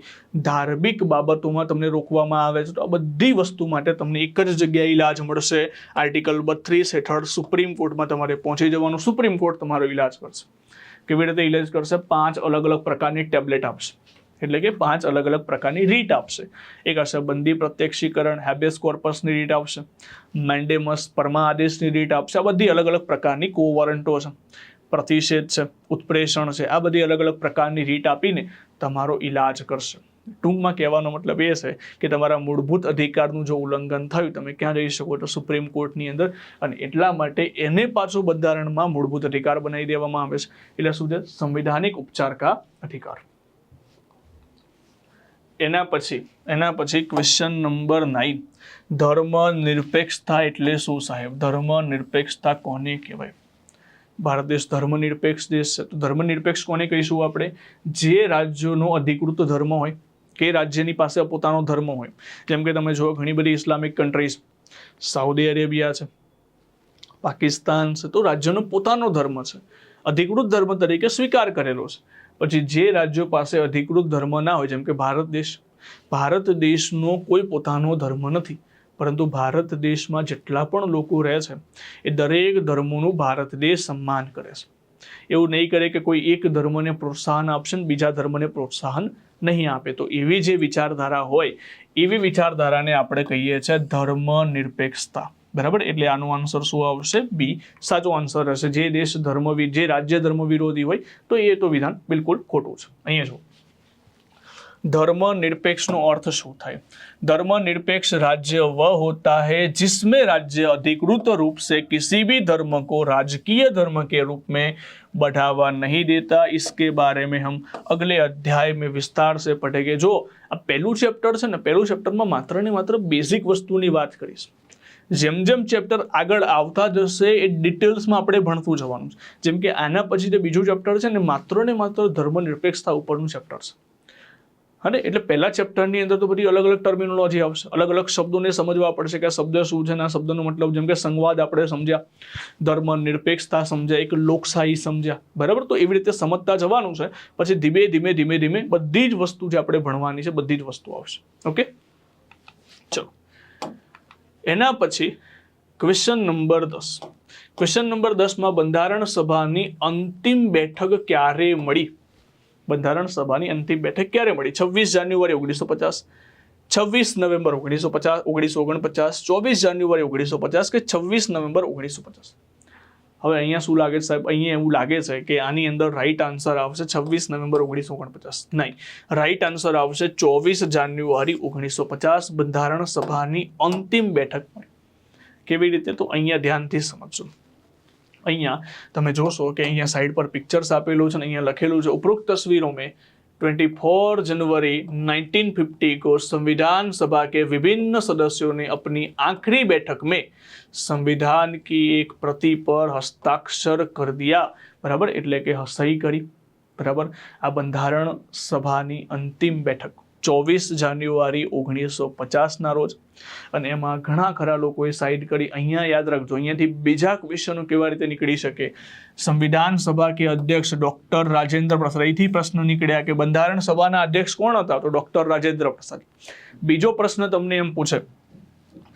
ધાર્મિક બાબતોમાં તમને રોકવામાં આવે છે, તો આ બધી વસ્તુ માટે તમને એક જ જગ્યાએ ઇલાજ મળશે। આર્ટિકલ 32 હેઠળ સુપ્રીમ કોર્ટમાં તમારે પહોંચી જવાનું, સુપ્રીમ કોર્ટ તમારો ઇલાજ કરશે। કેવી રીતે ઇલાજ કરશે? 5 અલગ અલગ પ્રકારની ટેબ્લેટ આપશે, એટલે કે 5 અલગ અલગ પ્રકારની રીટ આપશે। એક હશે બંદી પ્રત્યક્ષીકરણ, હેબિયસ કોર્પસની રીટ આપશે, મેન્ડેમસ પરમા આદેશની રીટ આપશે। આ બધી અલગ અલગ પ્રકારની કોવોરન્ટો છે, પ્રતિષેધ છે, ઉત્પ્રેષણ છે, આ બધી અલગ અલગ પ્રકારની રીટ આપીને તમારો ઇલાજ કરશે। ટૂંકમાં કહેવાનો મતલબ એ છે કે તમારા મૂળભૂત અધિકારનું જો ઉલ્લંઘન થયું, તમે ક્યાં જઈ શકો? તો સુપ્રીમ કોર્ટની અંદર. અને એટલા માટે એને પાછું બંધારણમાં મૂળભૂત અધિકાર બનાવી દેવામાં આવે છે. એટલે શું છે? સંવિધાનિક ઉપચાર કા અધિકાર. એના પછી ક્વેશ્ચન નંબર 9, ધર્મ નિરપેક્ષતા એટલે શું સાહેબ? ધર્મ નિરપેક્ષતા કોને કહેવાય? ભારત દેશ ધર્મનિરપેક્ષ દેશ છે. તો ધર્મનિરપેક્ષ કોને કહીશું આપણે? જે રાજ્યોનો અધિકૃત ધર્મ હોય, કે રાજ્યની પાસે પોતાનો ધર્મ હોય. જેમ કે તમે જુઓ ઘણી બધી ઇસ્લામિક કન્ટ્રીઝ, સાઉદી અરેબિયા છે, પાકિસ્તાન છે, તો રાજ્યનો પોતાનો ધર્મ છે, અધિકૃત ધર્મ તરીકે સ્વીકાર કરેલો છે. પછી જે રાજ્યો પાસે અધિકૃત ધર્મ ના હોય, જેમ કે ભારત દેશનો કોઈ પોતાનો ધર્મ નથી, પરંતુ ભારત દેશમાં જેટલા પણ લોકો રહે છે એ દરેક ધર્મોનું ભારત દેશ સન્માન કરે છે. એવું નહીં કરે કે કોઈ એક ધર્મને પ્રોત્સાહન આપશે ને બીજા ધર્મને પ્રોત્સાહન નહીં આપે. તો એવી જે વિચારધારા હોય, એવી વિચારધારાને આપણે કહીએ છીએ ધર્મ નિરપેક્ષતા. બરાબર? એટલે આનો આન્સર શું આવશે? બી સાચો આન્સર હશે. જે રાજ્ય ધર્મ વિરોધી હોય તો એ તો વિધાન બિલકુલ ખોટું છે. અહીંયા જો धर्म निरपेक्ष नो अर्थ शू थाय? धर्म निरपेक्ष राज्य वह होता है जिसमें राज्य अधिकृत रूप से किसी भी धर्म को राजकीय धर्म के रूप में बढ़ावा नहीं देता. इसके बारे में हम अगले अध्याय में विस्तार से पढ़ेंगे. जो आ पहलू चैप्टर है ने, पहलू चैप्टर में मात्र ने मात्र बेसिक वस्तुनी बात करीश. જેમ જેમ ચેપ્ટર આગળ આવતા જશે એ ડિટેલ્સમાં આપણે ભણતું જવાનું છે. જેમ કે આના પછી જે બીજું ચેપ્ટર છે ને માત્ર ધર્મનિરપેક્ષતા ઉપરનું ચેપ્ટર છે. હા ને? એટલે પહેલા ચેપ્ટરની અંદર તો બધી અલગ અલગ ટર્મિનોલોજી આવશે, અલગ અલગ શબ્દોને સમજવા પડશે કે આ શબ્દ શું છે ને આ શબ્દનો મતલબ. જેમ કે સંવાદ આપણે સમજ્યા, ધર્મ નિરપેક્ષતા સમજ્યા, એક લોકશાહી સમજ્યા. બરાબર? તો એવી રીતે સમજતા જવાનું છે. પછી ધીમે બધી જ વસ્તુ જે આપણે ભણવાની છે બધી જ વસ્તુ આવશે. ઓકે, ચલો. એના પછી ક્વેશ્ચન નંબર 10. ક્વેશ્ચન નંબર 10માં બંધારણ સભાની અંતિમ બેઠક ક્યારે મળી? બંધારણ સભાની અંતિમ બેઠક ક્યારે મળી? 26 જાન્યુઆરી 1950, 26 નવેમ્બર 1949, 24 જાન્યુઆરી 1950 કે 26 નવેમ્બર 1950? હવે અહીંયા શું લાગે છે સાહેબ? અહીંયા એવું લાગે છે કે આની અંદર રાઈટ આન્સર આવશે 26 નવેમ્બર 1949. નહીં, રાઈટ આન્સર આવશે 24 જાન્યુઆરી 1950. બંધારણ સભાની અંતિમ બેઠક મળી. કેવી રીતે? તો અહીંયા ધ્યાનથી સમજજો. અહીંયા તમે જોશો કે અહીંયા સાઈડ પર પિક્ચર્સ આપેલું છે અને અહીંયા લખેલું છે, ઉપરોક્ત તસવીરોं में 24 जनवरी 1950 को संविधान सभा के विभिन्न सदस्यों ने अपनी आखिरी बैठक में संविधान की एक प्रति पर हस्ताक्षर कर दिया. बराबर? એટલે કે સહી કરી. બરાબર? આ બંધારણ સભાની અંતિમ બેઠક 24 જાન્યુઆરી 1950 ના રોજ. અને એમાં ઘણા ખરા લોકોએ સાઇડ કરી. અહીંયા યાદ રાખજો, અહીંયાથી બીજા ક્વેશ્ચનો કેવા રીતે નીકળી શકે. સંવિધાન સભા કે અધ્યક્ષ ડોક્ટર રાજેન્દ્ર પ્રસાદ. અહીંથી પ્રશ્ન નીકળ્યા કે બંધારણ સભાના અધ્યક્ષ કોણ હતા? તો ડોક્ટર રાજેન્દ્ર પ્રસાદ. બીજો પ્રશ્ન તમને એમ પૂછે,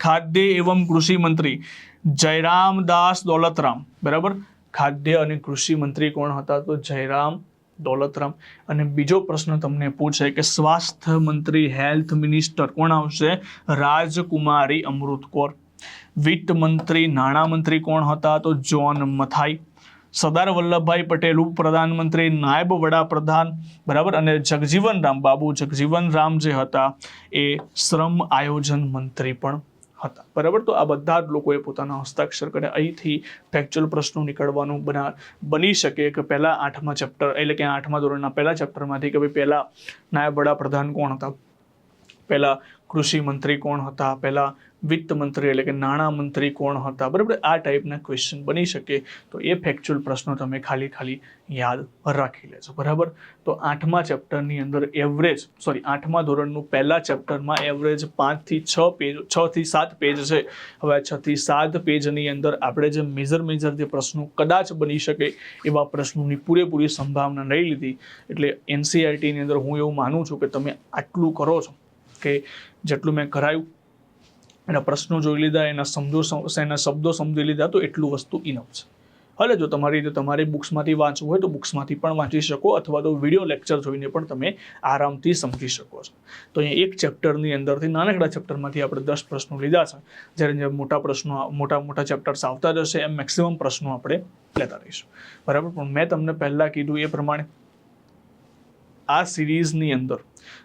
ખાદ્ય એવં કૃષિ મંત્રી જયરામ દાસ દોલતરામ. બરાબર? ખાદ્ય અને કૃષિ મંત્રી કોણ હતા? તો જયરામ દોલતરામ. અને બીજો પ્રશ્ન તમને પૂછે કે સ્વાસ્થ્ય મંત્રી હેલ્થ મિનિસ્ટર કોણ આવશે? રાજકુમારી અમૃત કૌર. વિત્ત મંત્રી નાણાં મંત્રી કોણ હતા? તો જોન મથાઈ. સરદાર વલ્લભભાઈ પટેલ ઉપ પ્રધાનમંત્રી, નાયબ વડાપ્રધાન. બરાબર? અને બાબુ જગજીવન રામ જે હતા એ શ્રમ આયોજન મંત્રી પણ હતા. બરાબર? તો આ બધા જ લોકોએ પોતાના હસ્તાક્ષર કર્યા. અહીંથી ફેક્ચ્યુઅલ પ્રશ્નો નીકળવાનું બની શકે કે પહેલા 8મા ચેપ્ટર એટલે કે 8મા ધોરણના પહેલા ચેપ્ટરમાંથી કે ભાઈ પહેલા નાયબ વડાપ્રધાન કોણ હતા, પહેલા કૃષિ મંત્રી કોણ હતા, પહેલા વિત્ત મંત્રી એટલે કે નાણાં મંત્રી કોણ હતા. બરાબર? આ ટાઈપના ક્વેશ્ચન બની શકે. તો એ ફેક્ચ્યુઅલ પ્રશ્નો તમે ખાલી યાદ રાખી લેજો. બરાબર? તો 8મા ચેપ્ટરની અંદર એવરેજ 8મા ધોરણનું પહેલા ચેપ્ટરમાં એવરેજ 5 થી 7 પેજ છે. હવે 6 થી 7 પેજની અંદર આપણે જે મેજર જે પ્રશ્નો કદાચ બની શકે એવા પ્રશ્નોની પૂરેપૂરી સંભાવના લઈ લીધી. એટલે NCERTની અંદર હું એવું માનું છું કે તમે આટલું કરો છો કે જેટલું મેં કરાયું, એના પ્રશ્નો જોઈ લીધા, એના શબ્દો સમજી લીધા, તો એટલું વસ્તુ ઇનફ છે. હવે જો તમારી બુક્સમાંથી વાંચવું હોય તો બુક્સમાંથી પણ વાંચી શકો, અથવા તો વિડીયો લેક્ચર જોઈને પણ તમે આરામથી સમજી શકો છો. તો અહીંયા એક ચેપ્ટરની અંદરથી નાનકડા ચેપ્ટરમાંથી આપણે 10 પ્રશ્નો લીધા છે. જ્યારે મોટા ચેપ્ટર્સ આવતા જશે એમ મેક્સિમમ પ્રશ્નો આપણે લેતા રહીશું. બરાબર? પણ મેં તમને પહેલાં કીધું એ પ્રમાણે આ સિરીઝની અંદર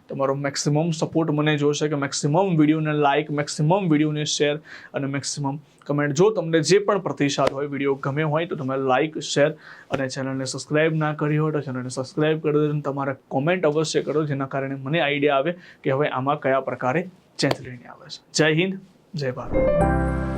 તમારો મેક્સિમમ સપોર્ટ મને જોશે કે મેક્સિમમ વિડીયોને લાઇક, મેક્સિમમ વિડીયોને શેર અને મેક્સિમમ કમેન્ટ. જો તમને જે પણ પ્રતિસાદ હોય, વિડીયો ગમે હોય તો તમે લાઇક, શેર અને ચેનલને સબસ્ક્રાઇબ ના કરી હોય તો ચેનલને સબસ્ક્રાઇબ કરી દો. તમારે કોમેન્ટ અવશ્ય કરો, જેના કારણે મને આઈડિયા આવે કે હવે આમાં કયા પ્રકારે ચેન્જ લઈને આવે છે. જય હિન્દ, જય ભારત.